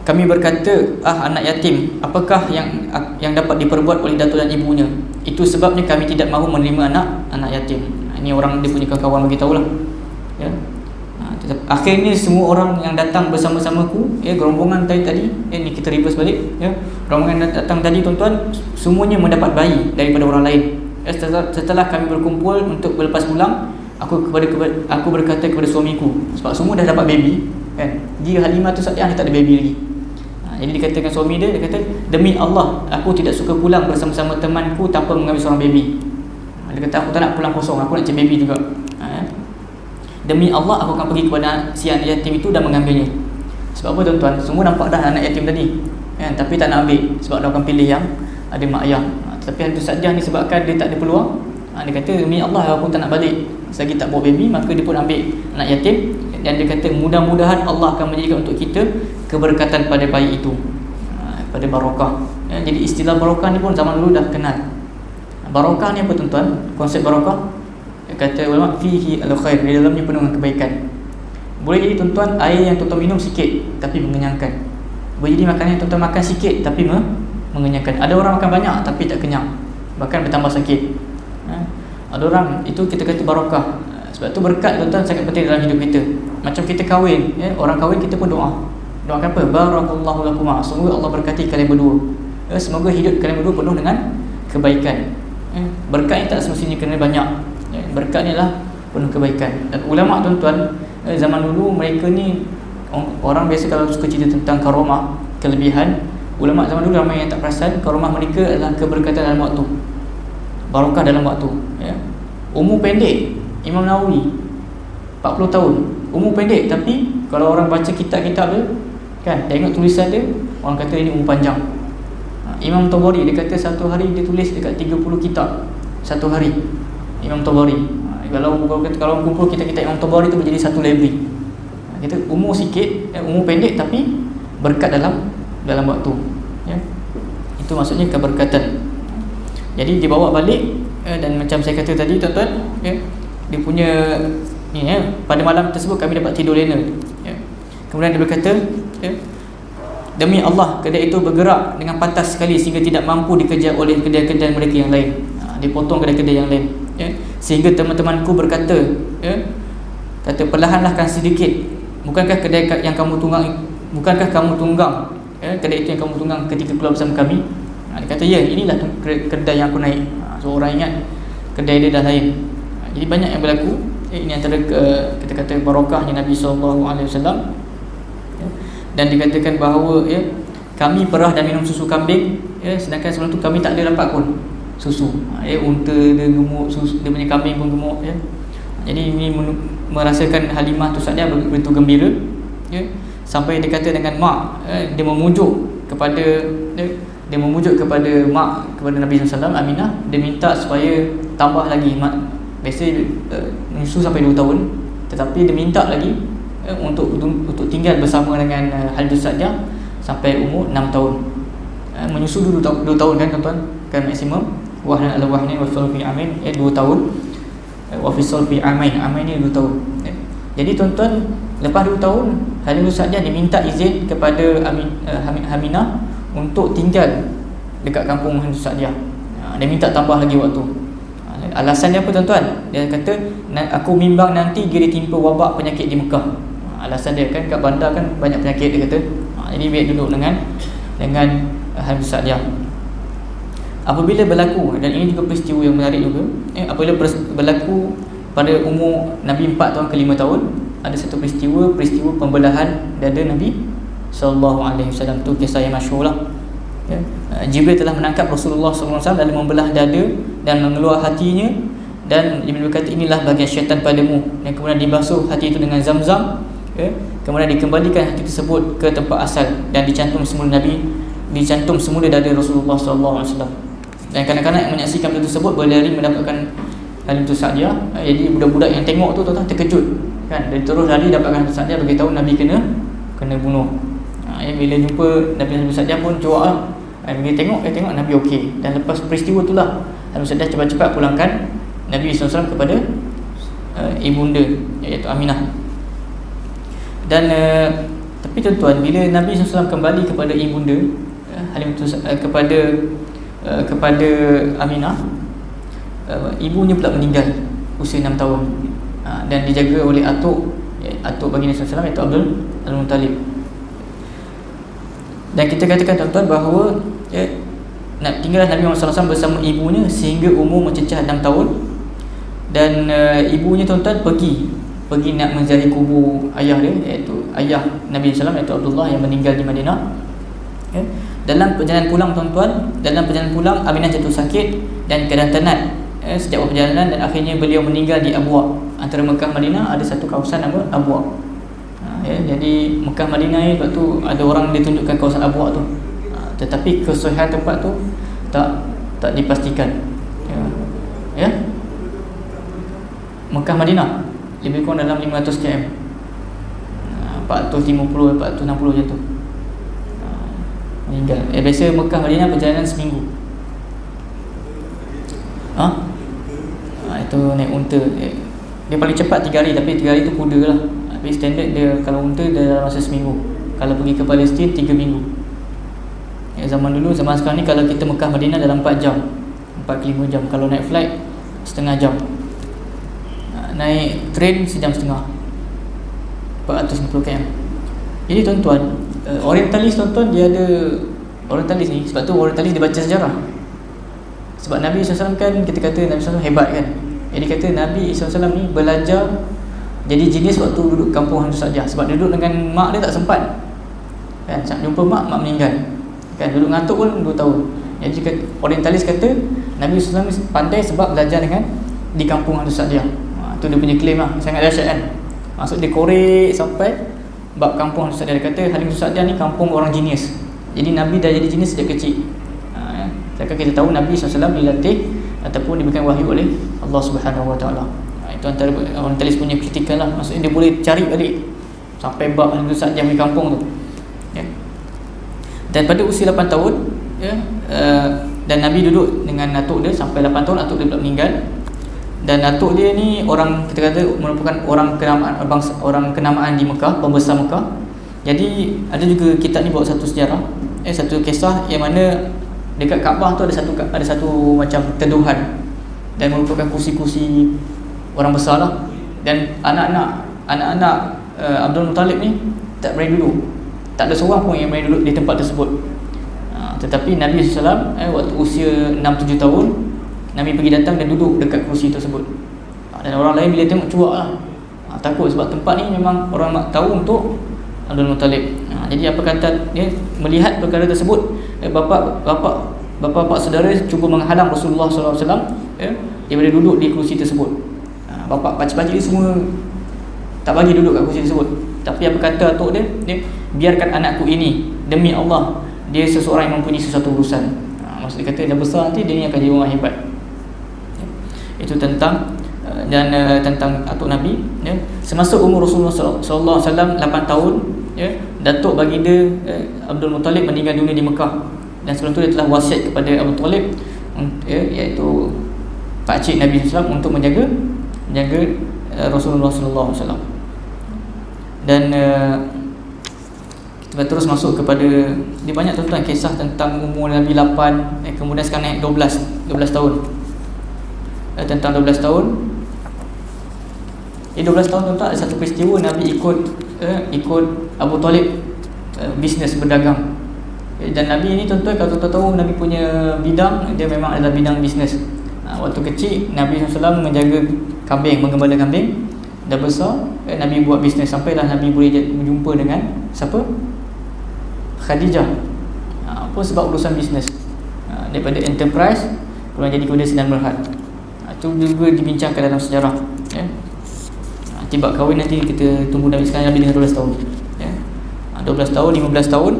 Kami berkata, anak yatim, apakah yang dapat diperbuat oleh datuk dan ibunya? Itu sebabnya kami tidak mahu menerima anak yatim. Ini orang dia punya kawan beritahu lah. Akhirnya semua orang yang datang bersama-samaku, gerombongan tadi, ni kita reverse balik. Rombongan yang datang tadi tuan-tuan, semuanya mendapat bayi daripada orang lain. Setelah kami berkumpul untuk berlepas pulang, aku berkata kepada suamiku, sebab semua dah dapat baby kan. Dia Halimah tu Sa'diyah dia tak ada baby lagi. Jadi dia kata dengan suami dia kata, demi Allah aku tidak suka pulang bersama-sama temanku tanpa mengambil seorang baby. Dia kata, aku tak nak pulang kosong, aku nak cari baby juga. Demi Allah aku akan pergi kepada si anak yatim itu dan mengambilnya. Sebab apa tuan-tuan? Semua nampak dah anak yatim tadi, tapi tak nak ambil sebab dia akan pilih yang ada mak ayah. Tapi Halimah Sa'diyah ni sebabkan dia tak ada peluang, dia kata, demi Allah aku tak nak balik selagi tak bawa baby. Maka dia pun ambil anak yatim. Dan dia kata, mudah-mudahan Allah akan menjadikan untuk kita keberkatan pada bayi itu, pada barakah. Jadi istilah barakah ni pun zaman dulu dah kenal. Barakah ni apa tuan-tuan? Konsep barakah, kata ulama, fihi al-khair, di dalamnya penuh dengan kebaikan. Boleh jadi tuan-tuan air yang tuan-tuan minum sikit tapi mengenyangkan. Boleh jadi makanan yang tuan-tuan makan sikit tapi mengenyangkan. Ada orang makan banyak tapi tak kenyang, bahkan bertambah sakit. Ada orang, itu kita kata barakah. Sebab tu berkat tuan-tuan sangat penting dalam hidup kita. Macam kita kahwin, orang kahwin kita pun doakan apa? Barakallahu lakum, semoga Allah berkati kalian berdua. Semoga hidup kalian berdua penuh dengan kebaikan. Berkat ni tak semestinya kena banyak. Berkat ni lah penuh kebaikan. Dan ulama tuan-tuan zaman dulu, mereka ni orang biasa kalau suka cerita tentang karamah, kelebihan. Ulama zaman dulu ramai yang tak perasan karamah mereka adalah keberkatan dalam waktu, barakah dalam waktu. Umur pendek, Imam Nawawi 40 tahun, umur pendek, tapi kalau orang baca kitab-kitab dia kan, tengok tulisan dia, orang kata ini umur panjang. Imam Tabari dia kata satu hari dia tulis dekat 30 kitab satu hari. Imam Tabari, kalau kumpul kitab-kitab Imam Tabari tu menjadi satu library. Kita umur sikit, umur pendek tapi berkat dalam waktu. Itu maksudnya keberkatan. Jadi dibawa balik, dan macam saya kata tadi tuan-tuan, dia punya ni, pada malam tersebut kami dapat tidur lena. Kemudian dia berkata, demi Allah kedai itu bergerak dengan pantas sekali sehingga tidak mampu dikejar oleh kedai-kedai mereka yang lain. Dia potong kedai-kedai yang lain, sehingga teman-temanku berkata, kata, perlahanlahkan sedikit, bukankah kedai yang kamu tunggang, kedai itu yang kamu tunggang ketika keluar bersama kami? Dia kata, ya, inilah kedai yang aku naik. So orang ingat kedai dia dah lain. Jadi banyak yang berlaku. Ini antara kita kata barakahnya Nabi SAW. Dan dikatakan bahawa kami perah dan minum susu kambing, sedangkan sebelum tu kami tak ada lapak pun. susu. Unta dia gemuk, susu dia punya kambing pun gemuk, ya. Jadi ini merasakan Halimah tu Sa'diah begitu gembira, ya. Sampai dia kata dengan mak, dia memujuk kepada mak, kepada Nabi SAW, Aminah, dia minta supaya tambah lagi. Biasa menyusu sampai 2 tahun, tetapi dia minta lagi untuk tinggal bersama dengan Halimah Sa'diah sampai umur 6 tahun. Menyusu dulu 2 tahun kan tuan-tuan, kan maksimum. Wahnan ala wahnin wa fisal fi amin, 2 tahun. Wa fisal fi amain ni 2 tahun. Jadi tuan-tuan, lepas 2 tahun Halimah Sa'diah diminta izin kepada Aminah untuk tinggal dekat kampung Halimah Sa'diah. Dia minta tambah lagi waktu. Alasan dia apa tuan-tuan? Dia kata, aku bimbang nanti dia ditimpa wabak penyakit di Mekah. Alasan dia kan kat bandar kan banyak penyakit, dia kata. Jadi biar duduk dengan Halimah Sa'diah. Apabila berlaku, dan ini juga peristiwa yang menarik juga, apabila berlaku pada umur Nabi 4 tahun ke 5 tahun, ada satu peristiwa pembelahan dada Nabi SAW. Tu kisah yang masyhur lah, ya. Jibril telah menangkap Rasulullah SAW lalu membelah dada dan mengeluar hatinya, dan Jibril berkata, inilah bahagian syaitan padamu, dan kemudian dibasuh hati itu dengan zam-zam, ya. Kemudian dikembalikan hati tersebut ke tempat asal dan dicantum semula dada Rasulullah SAW. Dan kanak-kanak yang menyaksikan benda tersebut berlari mendapatkan Halimah Sa'diah. Jadi budak-budak yang tengok tu tuan-tuan terkejut kan, dia terus lari dapatkan Halimah Sa'diah, beritahu Nabi kena bunuh. Bila jumpa Nabi Halimah Sa'diah pun cuak lah. Bila tengok Nabi okey. Dan lepas peristiwa itulah Halimah Sa'diah cepat-cepat pulangkan Nabi SAW kepada ibunda, iaitu Aminah. Dan tapi tuan-tuan, bila Nabi SAW kembali kepada ibunda Halimah, kepada Aminah, ibunya pula meninggal usia 6 tahun, dan dijaga oleh atuk baginda SAW, iaitu Abdul Muttalib. Dan kita katakan tuan-tuan bahawa tinggallah Nabi Muhammad SAW bersama ibunya sehingga umur mencecah 6 tahun. Dan ibunya tuan-tuan pergi nak menziarahi kubur ayah dia, iaitu ayah Nabi SAW, iaitu Abdullah yang meninggal di Madinah, ya. Dalam perjalanan pulang, Aminah jatuh sakit dan keadaan tenat sejak perjalanan, dan akhirnya beliau meninggal di Abwa. Antara Mekah Madinah ada satu kawasan nama Abwa, ya. Jadi Mekah Madinah ni, sebab tu ada orang ditunjukkan kawasan Abwa tu, tetapi kesusahan tempat tu tak dipastikan, ya. Mekah Madinah lebih kurang dalam 500 km, 450 460 macam tu meninggal. Biasa Mekah Madinah perjalanan seminggu. Itu naik unta. Dia paling cepat 3 hari, tapi 3 hari tu kuda lah. Tapi standard dia kalau unta dia dalam masa seminggu. Kalau pergi ke Palestin 3 minggu. Zaman sekarang ni kalau kita Mekah Madinah dalam 4 jam, 4 ke 5 jam. Kalau naik flight setengah jam. Naik train sejam setengah, 450 km. Jadi tuan-tuan, orientalis tuan-tuan, dia ada orientalis ni, sebab tu orientalis dia baca sejarah. Sebab Nabi SAW kan, kita kata Nabi SAW hebat kan. Jadi kata Nabi SAW ni belajar jadi jenis waktu duduk kampung Halimah Sa'diah. Sebab duduk dengan mak dia tak sempat kan, jumpa mak meninggal kan, duduk ngantuk pun 2 tahun. Jadi orientalis kata Nabi SAW pandai sebab belajar di kampung Halimah Sa'diah. Itu dia punya claim lah, sangat dahsyat kan. Maksud dia korek sampai bab kampung Halimah Sa'diah. Dia kata Halimah Sa'diah ni kampung orang jenius. Jadi Nabi dah jadi jenius sejak kecil. Sedangkan kita tahu Nabi SAW dilatih ataupun diberikan wahyu oleh Allah Subhanahu Wa Taala. Itu antara orientalis punya kritikan lah. Maksudnya dia boleh cari balik sampai bab Halimah Sa'diah di kampung tu, ya. Dan pada usia 8 tahun, ya, dan Nabi duduk dengan atuk dia sampai 8 tahun. Atuk dia pula meninggal. Dan atuk dia ni kita kata merupakan orang kenamaan di Mekah, pembesar Mekah. Jadi ada juga kitab ni bawa satu sejarah, satu kisah yang mana dekat Kaabah tu ada satu macam teduhan, dan merupakan kursi-kursi orang besar lah. Dan anak-anak Abdul Muttalib ni tak berani duduk. Tak ada seorang pun yang berani duduk di tempat tersebut. Tetapi Nabi SAW waktu usia 6-7 tahun, Nabi pergi datang dan duduk dekat kursi tersebut. Dan orang lain bila tengok cuak lah, takut sebab tempat ni memang orang nak tahu untuk Abdul Muttalib. Jadi apa kata dia melihat perkara tersebut, bapa bapa saudara cuba menghalang Rasulullah SAW daripada duduk di kursi tersebut. Bapa pakcik-pakcik ni semua tak bagi duduk kat kursi tersebut. Tapi apa kata atuk dia, biarkan anakku ini, demi Allah dia seseorang yang mempunyai sesuatu urusan. Maksud dia kata dah besar nanti dia ni akan jadi orang hebat. Itu tentang dan tentang atuk Nabi, semasa umur Rasulullah sallallahu alaihi wasallam 8 tahun, datuk baginda Abdul Muttalib meninggal dunia di Mekah, dan sebelum tu dia telah wasiat kepada Abu Talib, iaitu pakcik Nabi SAW, untuk menjaga Rasulullah sallallahu alaihi wasallam. Dan kita terus masuk kepada, dia banyak tuan-tuan kisah tentang umur Nabi 8, kemudian sekarang naik 12 tahun. Tentang 12 tahun. 12 tahun tuan-tuan, ada satu peristiwa Nabi ikut Abu Talib bisnes berdagang. Dan Nabi ini tuan-tuan, kalau tuan-tuan tahu Nabi punya bidang, dia memang adalah bidang bisnes. Waktu kecil Nabi SAW menjaga kambing, menggembala kambing. Dah besar Nabi buat bisnes, sampailah Nabi boleh berjumpa dengan siapa? Khadijah. Apa sebab urusan bisnes. Daripada enterprise kemudian jadi kepada Sinan Berhad. Itu juga dibincangkan dalam sejarah. Tiba kahwin nanti kita tunggu Nabi sekarang Nabi dengan 12 tahun. 12 tahun, 15 tahun,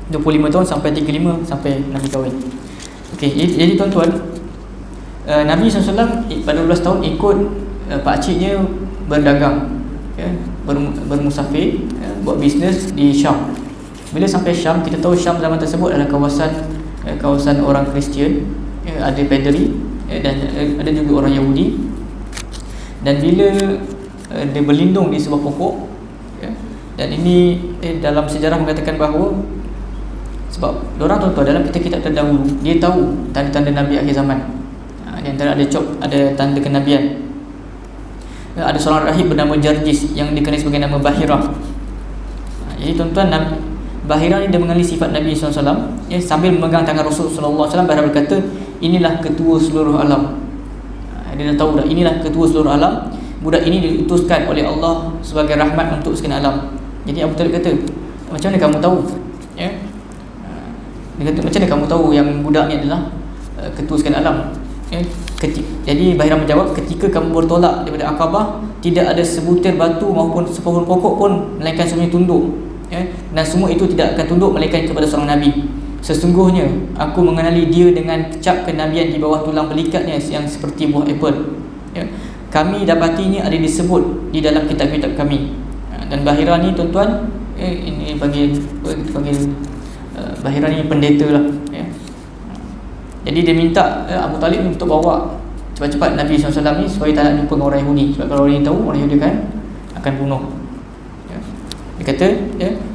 25 tahun sampai 35 sampai Nabi kahwin. Okey, jadi tuan-tuan, Nabi SAW pada 12 tahun ikut pakciknya berdagang, bermusafir, buat bisnes di Syam. Bila sampai Syam, kita tahu Syam zaman tersebut adalah kawasan orang Kristian, ada Padri, dan ada juga orang Yahudi. Dan bila dia berlindung di sebuah pokok, dan ini dalam sejarah mengatakan bahawa, sebab diorang tuan-tuan dalam kitab-kitab terdahulu dia tahu tanda-tanda Nabi akhir zaman. Di antara ada tanda kenabian. Ada seorang rahib bernama Jarjis yang dikenali sebagai nama Bahirah. Jadi tuan-tuan, Bahirah ni dia mengenali sifat Nabi SAW, sambil memegang tangan Rasulullah SAW, Bahirah berkata, inilah ketua seluruh alam. Dia dah tahu dah, inilah ketua seluruh alam. Budak ini diutuskan oleh Allah sebagai rahmat untuk sekian alam. Jadi Abu Talib kata, macam mana kamu tahu? Dia kata, macam mana kamu tahu yang budak ni adalah ketua sekian alam? Jadi Bahirah menjawab, ketika kamu bertolak daripada Aqabah, tidak ada sebutir batu maupun sepohon pokok pun melainkan semuanya tunduk, dan semua itu tidak akan tunduk melainkan kepada seorang Nabi. Sesungguhnya aku mengenali dia dengan cap kenabian di bawah tulang belikatnya yang seperti buah apple. Kami dapatinya ada disebut di dalam kitab-kitab kami. Dan Bahirah ni tuan-tuan, ini panggil Bahirah ni pendeta lah. Jadi dia minta Abu Talib ni untuk bawa cepat-cepat Nabi SAW ni supaya tak nak jumpa dengan orang Yahudi. Sebab kalau orang Yahudi tahu, orang Yahudi akan bunuh. Dia kata,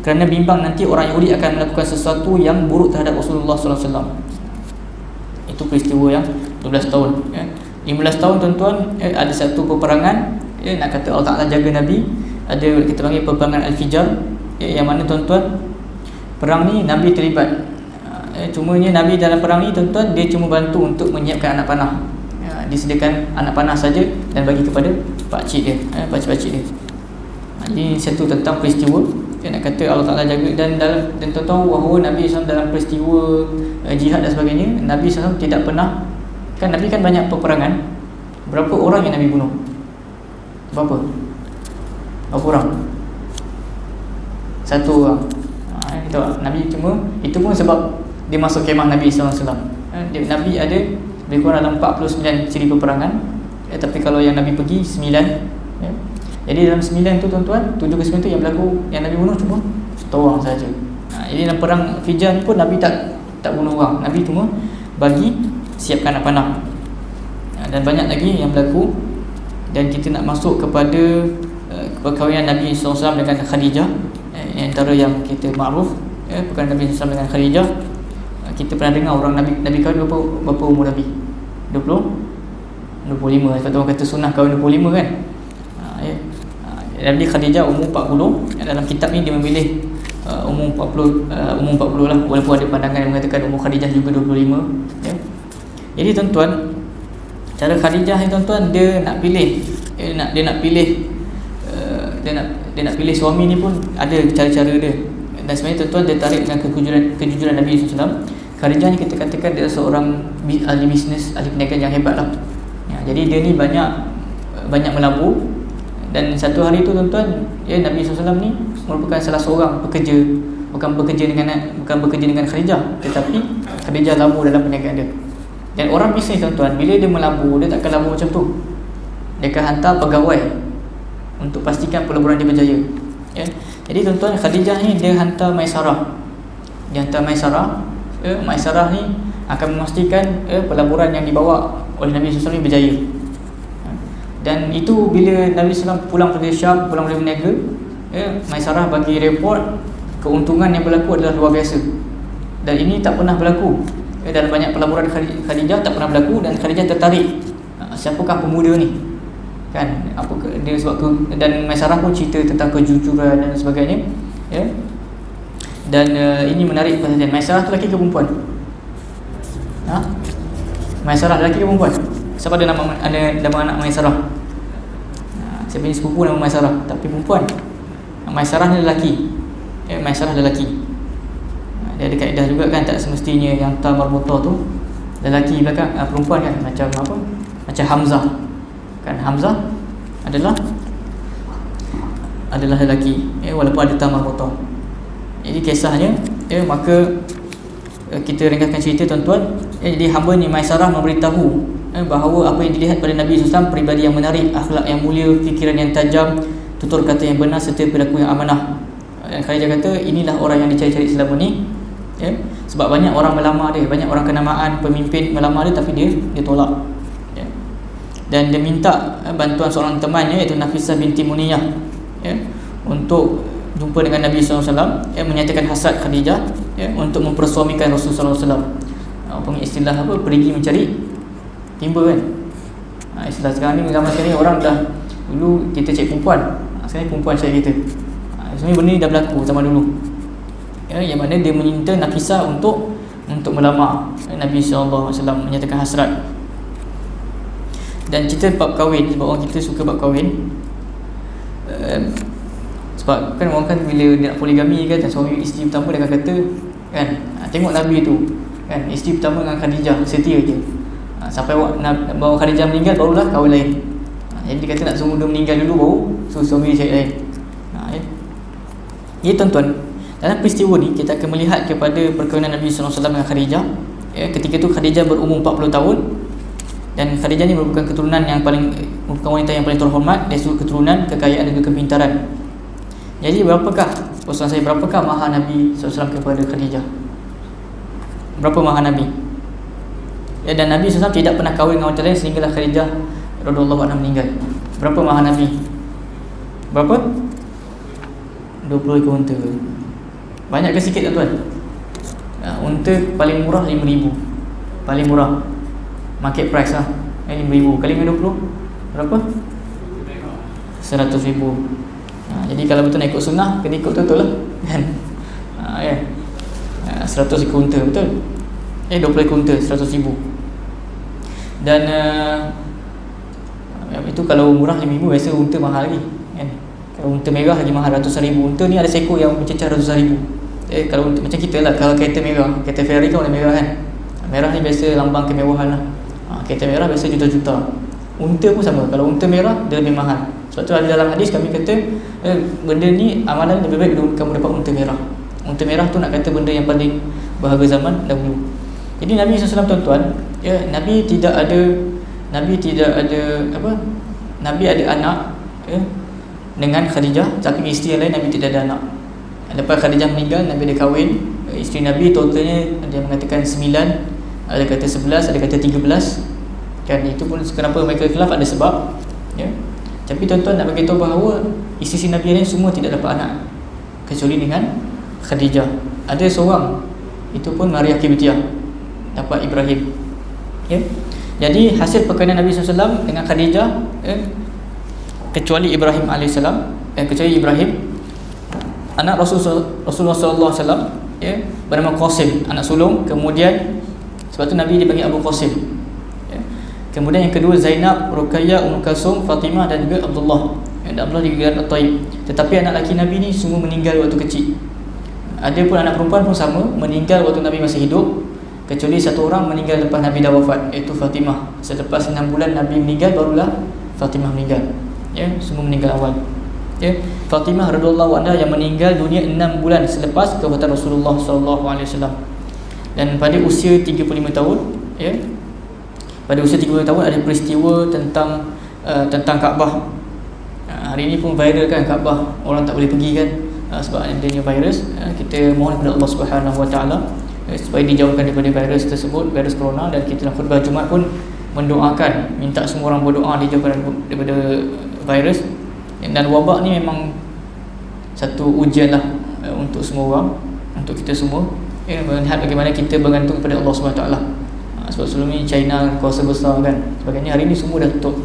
kerana bimbang nanti orang Yahudi akan melakukan sesuatu yang buruk terhadap Rasulullah SAW. Itu peristiwa yang 12 tahun. 15 tahun tuan-tuan, ada satu peperangan, nak kata Allah Ta'ala jaga Nabi. Ada kita panggil peperangan Al-Fijar, yang mana tuan-tuan, perang ni Nabi terlibat. Cumanya Nabi dalam perang ni tuan-tuan, dia cuma bantu untuk menyiapkan anak panah. Disediakan anak panah saja dan bagi kepada pakcik dia, pakcik-pakcik dia. Ini satu tentang peristiwa, nak kata Allah Ta'ala jaga. Dan tuan-tuan bahawa Nabi SAW dalam peristiwa jihad dan sebagainya, Nabi SAW tidak pernah, kan Nabi kan banyak peperangan. Berapa orang yang Nabi bunuh? Berapa orang? Satu orang. Nabi cuma, itu pun sebab dia masuk kemah Nabi SAW. Nabi ada lebih kurang dalam 49 ciri peperangan, tapi kalau yang Nabi pergi 9. Jadi dalam 9 tu tuan-tuan, 7 ke 9 tu yang berlaku, yang Nabi bunuh cuma 1 orang saja. Jadi dalam perang Fijar ni pun Nabi tak bunuh orang. Nabi cuma bagi siapkan anak panah. Dan banyak lagi yang berlaku. Dan kita nak masuk kepada perkahwinan Nabi SAW dengan Khadijah, antara yang kita makruf, perkahwinan Nabi SAW dengan Khadijah. Kita pernah dengar orang Nabi kahwin berapa umur Nabi? 25. Sebab tu orang kata sunnah kahwin 25 kan. Nabi Khadijah umur 40. Dalam kitab ni dia memilih umur 40 lah, walaupun ada pandangan yang mengatakan umur Khadijah juga 25. Jadi tuan-tuan, cara Khadijah ni tuan-tuan, dia nak pilih suami ni pun ada cara-cara dia. Dan sebenarnya tuan-tuan, dia tarik dengan kejujuran Nabi SAW. Khadijah ni kita katakan dia seorang ahli bisnes, ahli perniagaan yang hebat lah. Jadi dia ni banyak melabur. Dan satu hari tu tuan-tuan, Nabi SAW ni merupakan salah seorang pekerja, bukan bekerja dengan Khadijah, tetapi Khadijah labur dalam perniagaan dia. Dan orang bisnes tuan-tuan, bila dia melabur, dia takkan labur macam tu. Dia akan hantar pegawai untuk pastikan pelaburan dia berjaya. Jadi tuan-tuan, Khadijah ni dia hantar Maisarah. Maisarah ni akan memastikan pelaburan yang dibawa oleh Nabi SAW ni berjaya. Dan itu bila Nabi SAW pulang dari Syam, pulang dari berniaga, Maisarah bagi report keuntungan yang berlaku adalah luar biasa. Dan ini tak pernah berlaku dalam banyak pelaburan Khadijah, tak pernah berlaku. Dan Khadijah tertarik, siapakah pemuda ni, kan? Apa dia sebab dan Maisarah pun cerita tentang kejujuran dan sebagainya, Dan ini menarik perhatian. Maisarah tu lelaki ke perempuan? Maisarah lelaki ke perempuan? Siapa ada nama anak Maisarah? Saya punya sepupu nama Maisarah, tapi perempuan. Maisarah ni lelaki. Maisarah lelaki. Dia ada kaedah juga kan, tak semestinya yang ta marbuta tu lelaki belakang, perempuan kan, macam apa? Macam Hamzah. Kan Hamzah adalah lelaki, walaupun ada ta marbuta. Jadi kisahnya, maka kita ringkaskan cerita tuan-tuan. Jadi hamba ni Maisarah memberitahu bahawa apa yang dilihat pada Nabi SAW, peribadi yang menarik, akhlak yang mulia, fikiran yang tajam, tutur kata yang benar serta perilaku yang amanah. Dan Khadijah kata inilah orang yang dicari-cari selama ni, sebab banyak orang melamar dia, banyak orang kenamaan pemimpin melamar dia, tapi dia tolak. Dan dia minta bantuan seorang temannya iaitu Nafisah binti Muniyah, untuk jumpa dengan Nabi SAW, menyatakan hasrat Khadijah, untuk mempersuamikan Rasulullah SAW. Istilah apa, pergi mencari timba kan. Istilah sekarang ni, zaman sekarang ni orang dah, dulu kita cari perempuan, sekarang perempuan cari kita. Sebenarnya benda ni dah berlaku zaman dulu, yang mana dia meminta Nafisah untuk melamar Nabi SAW, menyatakan hasrat. Dan cerita bab kahwin, sebab orang kita suka bab kahwin, sebab kan orang kan bila dia nak poligami kan, suami isteri pertama dia akan kata kan, tengok Nabi tu kan, isteri pertama dengan Khadijah setia je, sampai bawa Khadijah meninggal barulah kahwin lain. Jadi dia kata nak semua dia meninggal dulu baru suami dia cari lain. Ya tuan-tuan, dalam peristiwa ni kita akan melihat kepada perkahwinan Nabi SAW dengan Khadijah. Ketika tu Khadijah berumur 40 tahun, dan Khadijah ni merupakan merupakan wanita yang paling terhormat dari sudut keturunan, kekayaan dan kepintaran. Jadi berapakah mahar Nabi SAW kepada Khadijah? Berapa mahar Nabi? Dan Nabi SAW tidak pernah kahwin dengan wanita lain sehinggalah Khadijah radhiyallahu anha meninggal. Berapa mahar Nabi? Berapa? 20 ekor unta. Banyak ke sikit tuan-tuan? Unta paling murah 5,000. Paling murah market price lah, 5,000 kali dengan 20 berapa? 100,000. Jadi kalau betul nak ikut sunnah, kena ikut betul lah kan? 100 ekor unta, betul? 20 ekor unta, 100,000. Dan itu kalau murah 5,000, biasa unta mahal lagi kan? Kalau unta merah lagi mahal, ratusan ribu. Unta ni ada seekor yang mencecah ratusan ribu. Kalau unta, macam kita lah, kalau kereta merah, kereta Ferrari kan warna merah kan, merah ni biasa lambang kemewahan lah. Kereta merah biasa juta-juta. Unta pun sama, kalau unta merah dia lebih mahal. Sebab tu ada dalam hadis kami kata benda ni, amalan lebih baik kamu dapat unta merah. Unta merah tu nak kata benda yang paling berharga zaman dahulu. Jadi Nabi SAW tuan-tuan, Nabi ada anak dengan Khadijah, tapi isteri yang lain Nabi tidak ada anak. Lepas Khadijah meninggal, Nabi ada kahwin. Isteri Nabi totalnya ada yang mengatakan 9, ada kata 11, ada kata 13. Kan itu pun kenapa mereka khilaf, ada sebab. Tapi tuan-tuan nak beritahu bahawa isteri Nabi lain semua tidak dapat anak kecuali dengan Khadijah. Ada seorang, itu pun Maria Qibtiyah, dapat Ibrahim. Jadi hasil perkahwinan Nabi SAW dengan Khadijah, kecuali Ibrahim AS, kecuali Ibrahim, anak Rasulullah SAW, bernama Qasim, anak sulung. Kemudian sebab tu Nabi dipanggil Abu Qasim. Kemudian yang kedua Zainab, Ruqayyah, Kulsum, Fatimah dan juga Abdullah. Dan Abdullah digelar At-Taib. Tetapi anak lelaki Nabi ni semua meninggal waktu kecil. Ada pun anak perempuan pun sama, meninggal waktu Nabi masih hidup. kecuali satu orang meninggal lepas Nabi dah wafat, iaitu Fatimah. Selepas 6 bulan Nabi meninggal, barulah Fatimah meninggal. Ya, semua meninggal awal. Ya, Fatimah radhiyallahu anha yang meninggal dunia 6 bulan selepas kewafatan Rasulullah sallallahu alaihi wasallam. Dan pada usia 35 tahun, ya, pada usia 35 tahun ada peristiwa tentang Kaabah. Hari ini pun viral kan Kaabah, orang tak boleh pergi kan, sebab adanya virus. Kita mohon kepada Allah Subhanahu Wa Taala supaya dijauhkan daripada virus tersebut, virus corona. Dan kita dalam khutbah Jumaat pun mendoakan, minta semua orang berdoa dijauhkan daripada virus. Dan wabak ni memang satu ujian lah untuk semua orang, untuk kita semua, melihat bagaimana kita bergantung kepada Allah SWT. Sebab sebelum ni China kuasa besar kan sebagainya, hari ni semua dah tutup.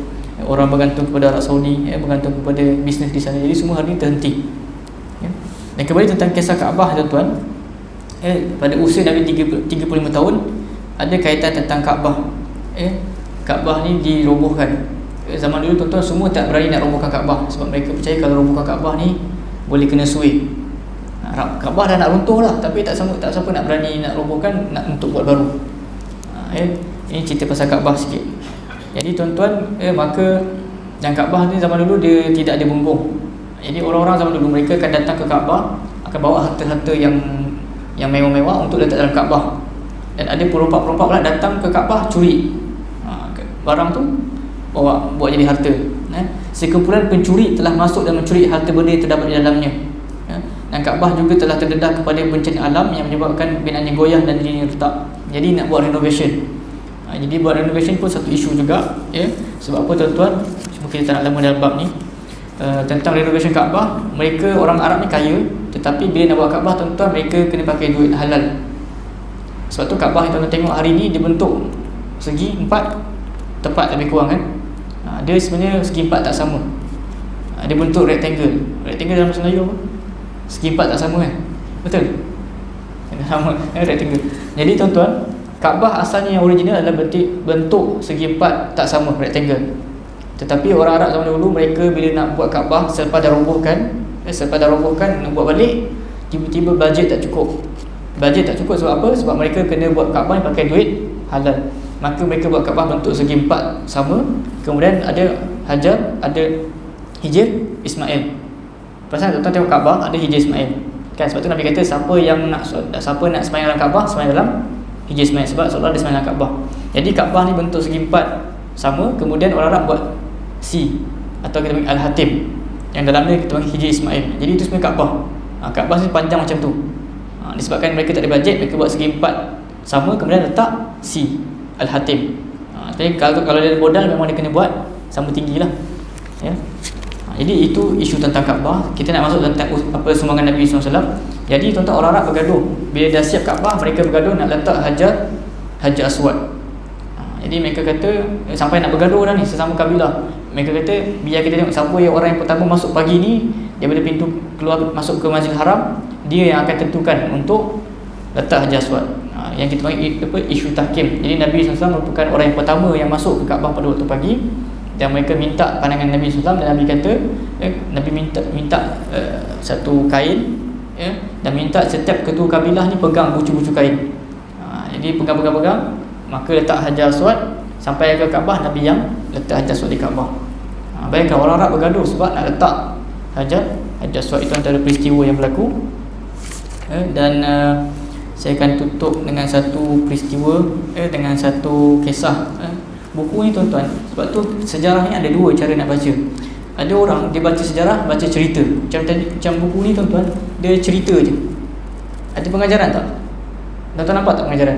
Orang bergantung kepada Arab Saudi, bergantung kepada bisnes di sana. Jadi semua hari ni terhenti. Dan kembali tentang kisah Kaabah, tuan-tuan, pada usia Nabi 35 tahun ada kaitan tentang Kaabah. Kaabah ni dirobohkan. Zaman dulu tuan-tuan semua tak berani nak robohkan Kaabah, sebab mereka percaya kalau robohkan Kaabah ni boleh kena suih. Kaabah dah nak runtuh lah, tapi tak siapa nak berani nak robohkan, nak untuk buat baru. Ini cerita pasal Kaabah sikit. Jadi tuan-tuan, maka dan Kaabah ni zaman dulu dia tidak ada bumbung. Jadi orang-orang zaman dulu mereka akan datang ke Kaabah, akan bawa harta-harta yang mewah-mewah untuk letak dalam Kaabah. Dan ada perompak-perompak pula datang ke Kaabah curi barang tu, bawa jadi harta. Sekumpulan pencuri telah masuk dan mencuri harta benda yang terdapat di dalamnya. Dan Kaabah juga telah terdedah kepada bencana alam yang menyebabkan binaannya goyah dan dirinya retak. Jadi nak buat renovation. Jadi buat renovation pun satu isu juga, ya. Sebab apa tuan-tuan? Cuma kita tak nak lama dalam bab ni. Tentang renovation Kaabah, mereka orang Arab ni kaya, tetapi bila nak buat Kaabah tuan-tuan, mereka kena pakai duit halal. Sebab tu Kaabah yang tuan-tuan tengok hari ni dia bentuk segi 4 tepat lebih kurang kan. Dia sebenarnya segi 4 tak sama. Dia bentuk rectangle. Rectangle dalam bahasa Melayu apa? Segi 4 tak sama kan? Betul? Sama, rectangle. Jadi tuan-tuan, Kaabah asalnya yang original adalah bentuk segi 4 tak sama, rectangle. Tetapi orang Arab zaman dulu, mereka bila nak buat Kaabah, selepas dah robohkan nak buat balik, tiba-tiba bajet tak cukup. Bajet tak cukup sebab apa? Sebab mereka kena buat Kaabah pakai duit halal. Maka mereka buat Kaabah bentuk segi 4 sama. Kemudian ada Hajar, ada Hijr, Ismail. Pasal tuan-tuan tengok Kaabah ada Hijr, Ismail kan. Sebab tu Nabi kata siapa nak sembahyang dalam Kaabah, sembahyang dalam Hijr, Ismail. Sebab seolah dia sembahyang dalam Kaabah. Jadi Kaabah ni bentuk segi 4 sama. Kemudian orang Arab buat C, atau kita panggil Al-Hatim, yang dalamnya kita panggil Hijr, Ismail. Jadi itu sebenarnya Kaabah. Kaabah ni panjang macam tu. Disebabkan mereka tak ada bajet, mereka buat segi 4 sama, kemudian letak C, Al-Hatim. Tapi kalau dia ada modal, memang dia kena buat sama tinggi lah, ya. Jadi itu isu tentang Kaabah. Kita nak masuk tentang apa sumbangan Nabi SAW. Jadi tuan-tuan, orang Arab bergaduh. Bila dah siap Kaabah, mereka bergaduh nak letak Hajar Aswad. Jadi mereka kata, sampai nak bergaduh dah ni sesama kabilah. Mereka kata, biar kita tengok siapa yang orang yang pertama masuk pagi ni, daripada pintu keluar masuk ke Masjidil Haram, dia yang akan tentukan untuk letak Hajar Aswad. Yang kita panggil isu tahkim. Jadi Nabi SAW merupakan orang yang pertama yang masuk ke Kaabah pada waktu pagi. Dan mereka minta pandangan Nabi SAW. Dan Nabi kata, Nabi minta satu kain, ya, dan minta setiap ketua kabilah ni pegang bucu-bucu kain. Jadi pegang, maka letak Hajar Aswad sampai ke Kaabah. Nabi yang letak Hajar Aswad di Kaabah. Bayangkan orang Arab bergaduh sebab nak letak Hajar Aswad. Itu antara peristiwa yang berlaku. Dan saya akan tutup dengan satu peristiwa, dengan satu kisah. Buku ni tuan-tuan, sebab tu sejarah ni ada dua cara nak baca. Ada orang dia baca sejarah, baca cerita. Macam buku ni tuan-tuan, dia cerita je. Ada pengajaran tak? Tuan-tuan nampak tak pengajaran?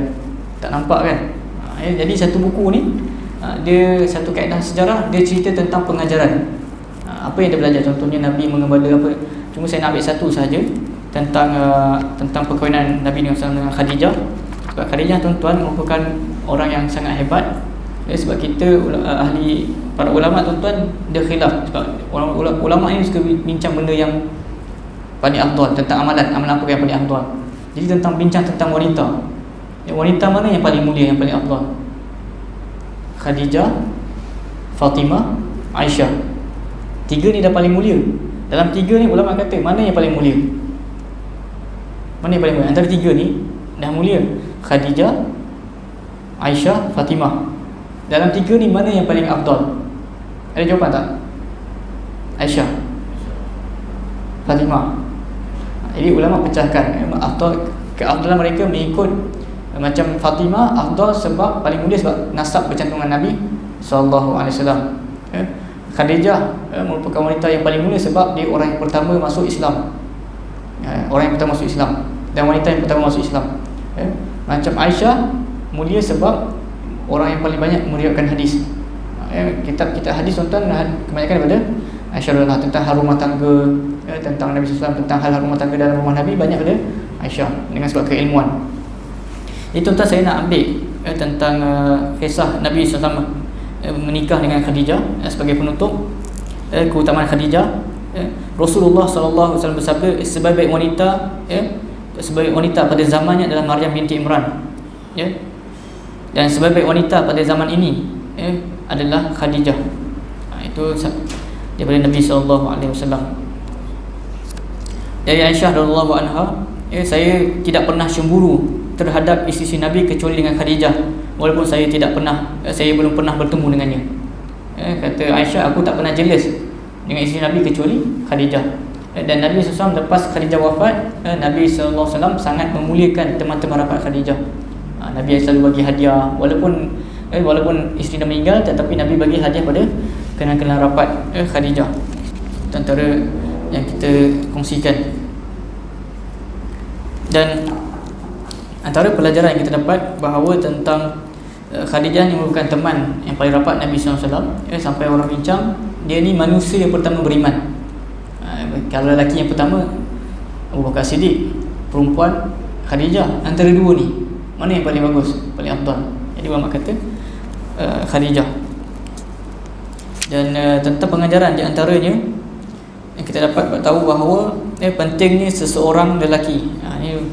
Tak nampak kan? Jadi satu buku ni, dia satu kaedah sejarah, dia cerita tentang pengajaran. Apa yang dia belajar, contohnya Nabi mengembala apa. Cuma saya nak ambil satu sahaja tentang perkahwinan Nabi SAW dengan Khadijah. Sebab Khadijah tuan-tuan merupakan orang yang sangat hebat. Sebab kita para ulama tuan-tuan, dia khilaf. Sebab ulama ni suka bincang benda yang paling afdal, tentang amalan apa yang paling afdal. Jadi tentang bincang tentang wanita. Wanita mana yang paling mulia, yang paling afdal? Khadijah, Fatimah, Aisyah. Tiga ni dah paling mulia. Dalam tiga ni ulama kata mana yang paling mulia? Mana yang paling mulia? Antara tiga ni dah mulia. Khadijah, Aisyah, Fatimah. Dalam tiga ni mana yang paling afdal? Ada jawapan tak? Aisyah, Fatimah. Jadi ulama pecahkan afdal, keafdalan mereka mengikut macam Fatimah afdal sebab paling mulia sebab nasab bercantumkan Nabi sallallahu alaihi wasallam. Khadijah merupakan wanita yang paling mulia sebab dia orang yang pertama masuk Islam. Orang yang pertama masuk Islam dan wanita yang pertama masuk Islam. Macam Aisyah mulia sebab orang yang paling banyak meriwayatkan hadis. Kitab-kitab hadis tuan-tuan kebanyakan daripada Aisyah radhiyallahu anha, tentang hal rumah tangga, tentang Nabi SAW, tentang hal rumah tangga dalam rumah Nabi banyak pada Aisyah dengan sebab keilmuan. Itu tuan-tuan saya nak ambil tentang kisah Nabi SAW menikah dengan Khadijah sebagai penutup. Keutamaan Khadijah. Rasulullah SAW bersabda, sebaik-baik wanita sebaik wanita pada zamannya adalah Maryam binti Imran, dan sebaik-baik wanita pada zaman ini adalah Khadijah. Itu daripada Nabi SAW. Dari Aisyah radhiyallahu anha, saya tidak pernah cemburu terhadap isteri Nabi kecuali dengan Khadijah, walaupun saya belum pernah bertemu dengannya. Kata Aisyah, aku tak pernah jealous dengan isteri Nabi kecuali Khadijah. Dan Nabi SAW lepas Khadijah wafat, Nabi SAW sangat memuliakan teman-teman rapat Khadijah. Nabi selalu bagi hadiah, walaupun isteri dah meninggal, tetapi Nabi bagi hadiah pada kenal-kenal rapat Khadijah. Itu antara yang kita kongsikan. Dan antara pelajaran yang kita dapat bahawa tentang Khadijah ni merupakan teman yang paling rapat Nabi SAW. Sampai orang bincang, dia ni manusia yang pertama beriman. Kalau lelaki yang pertama Abu Bakar Siddiq, perempuan Khadijah. Antara dua ni mana yang paling bagus, paling afdal? Jadi ulama kata Khadijah. Dan tentang pengajaran di antaranya yang kita dapat tahu bahawa pentingnya seseorang lelaki, ini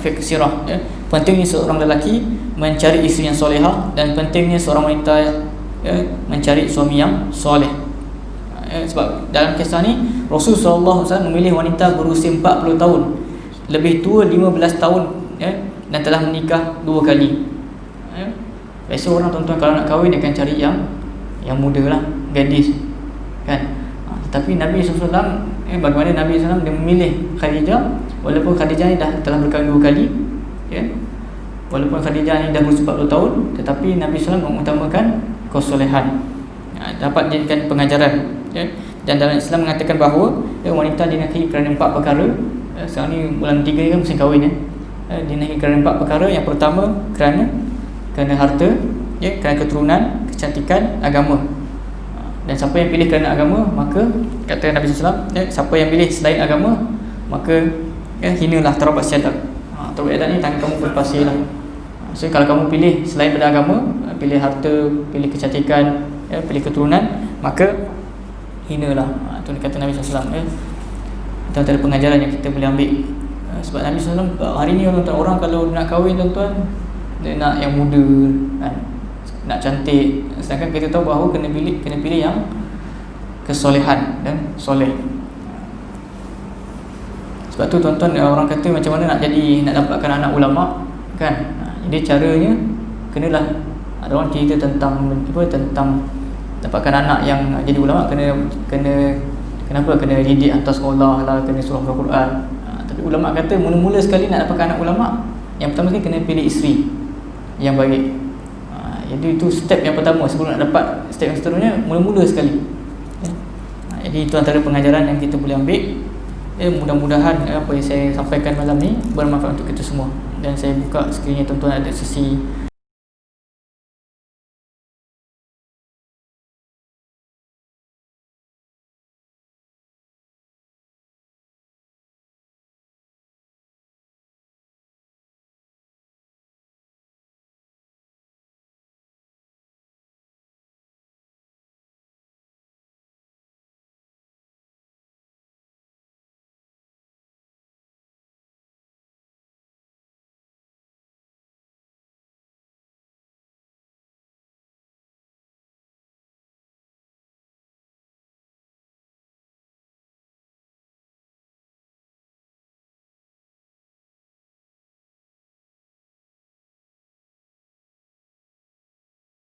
fiqh sirah, pentingnya seorang lelaki mencari isteri yang solehah, dan pentingnya seorang wanita mencari suami yang soleh. Sebab dalam kisah ni Rasulullah SAW memilih wanita berusia 40 tahun, lebih tua 15 tahun, dan telah menikah 2 kali. Biasa orang tuan-tuan kalau nak kahwin dia akan cari yang muda lah, gadis kan. Tetapi Nabi SAW, bagaimana Nabi SAW dia memilih Khadijah, walaupun Khadijah ni telah berkahwin 2 kali, walaupun Khadijah ni dah berusia 40 tahun, tetapi Nabi SAW mengutamakan kesolehan. Dapat jadikan pengajaran. Dan dalam Islam mengatakan bahawa wanita dinikahi kerana 4 perkara. Sekarang ni bulan 3 ni kan musim kahwin, dinikahi kerana 4 perkara. Yang pertama kerana harta, kerana keturunan, kecantikan, agama. Dan siapa yang pilih kerana agama, maka kata Nabi SAW, siapa yang pilih selain agama, maka hinalah tarabat syadat. Tarabat syadat ni tangan kamu berpasir lah. So kalau kamu pilih selain pada agama, pilih harta, pilih kecantikan, pilih keturunan, maka hinalah. Itu kata Nabi SAW. Itu antara pengajaran yang kita boleh ambil. Sebab Nabi SAW hari ni orang kalau nak kahwin tuan-tuan, dia nak yang muda kan, nak cantik. Sedangkan kita tahu bahawa kena pilih yang kesolehan dan soleh. Sebab tu tuan-tuan, orang kata macam mana nak dapatkan anak ulama kan. Jadi caranya kenalah, ada orang cerita tentang dapatkan anak yang jadi ulama, kenapa kena didik hantar sekolah lah, kena suruh Al-Quran. Tapi ulama kata mula-mula sekali nak dapatkan anak ulama, yang pertama sekali kena pilih isteri yang baik. Jadi itu step yang pertama. Sebelum nak dapat step yang seterusnya, mula-mula sekali. Jadi itu antara pengajaran yang kita boleh ambil. Mudah-mudahan apa yang saya sampaikan malam ni bermanfaat untuk kita semua. Dan saya buka sekiranya tuan-tuan ada sesi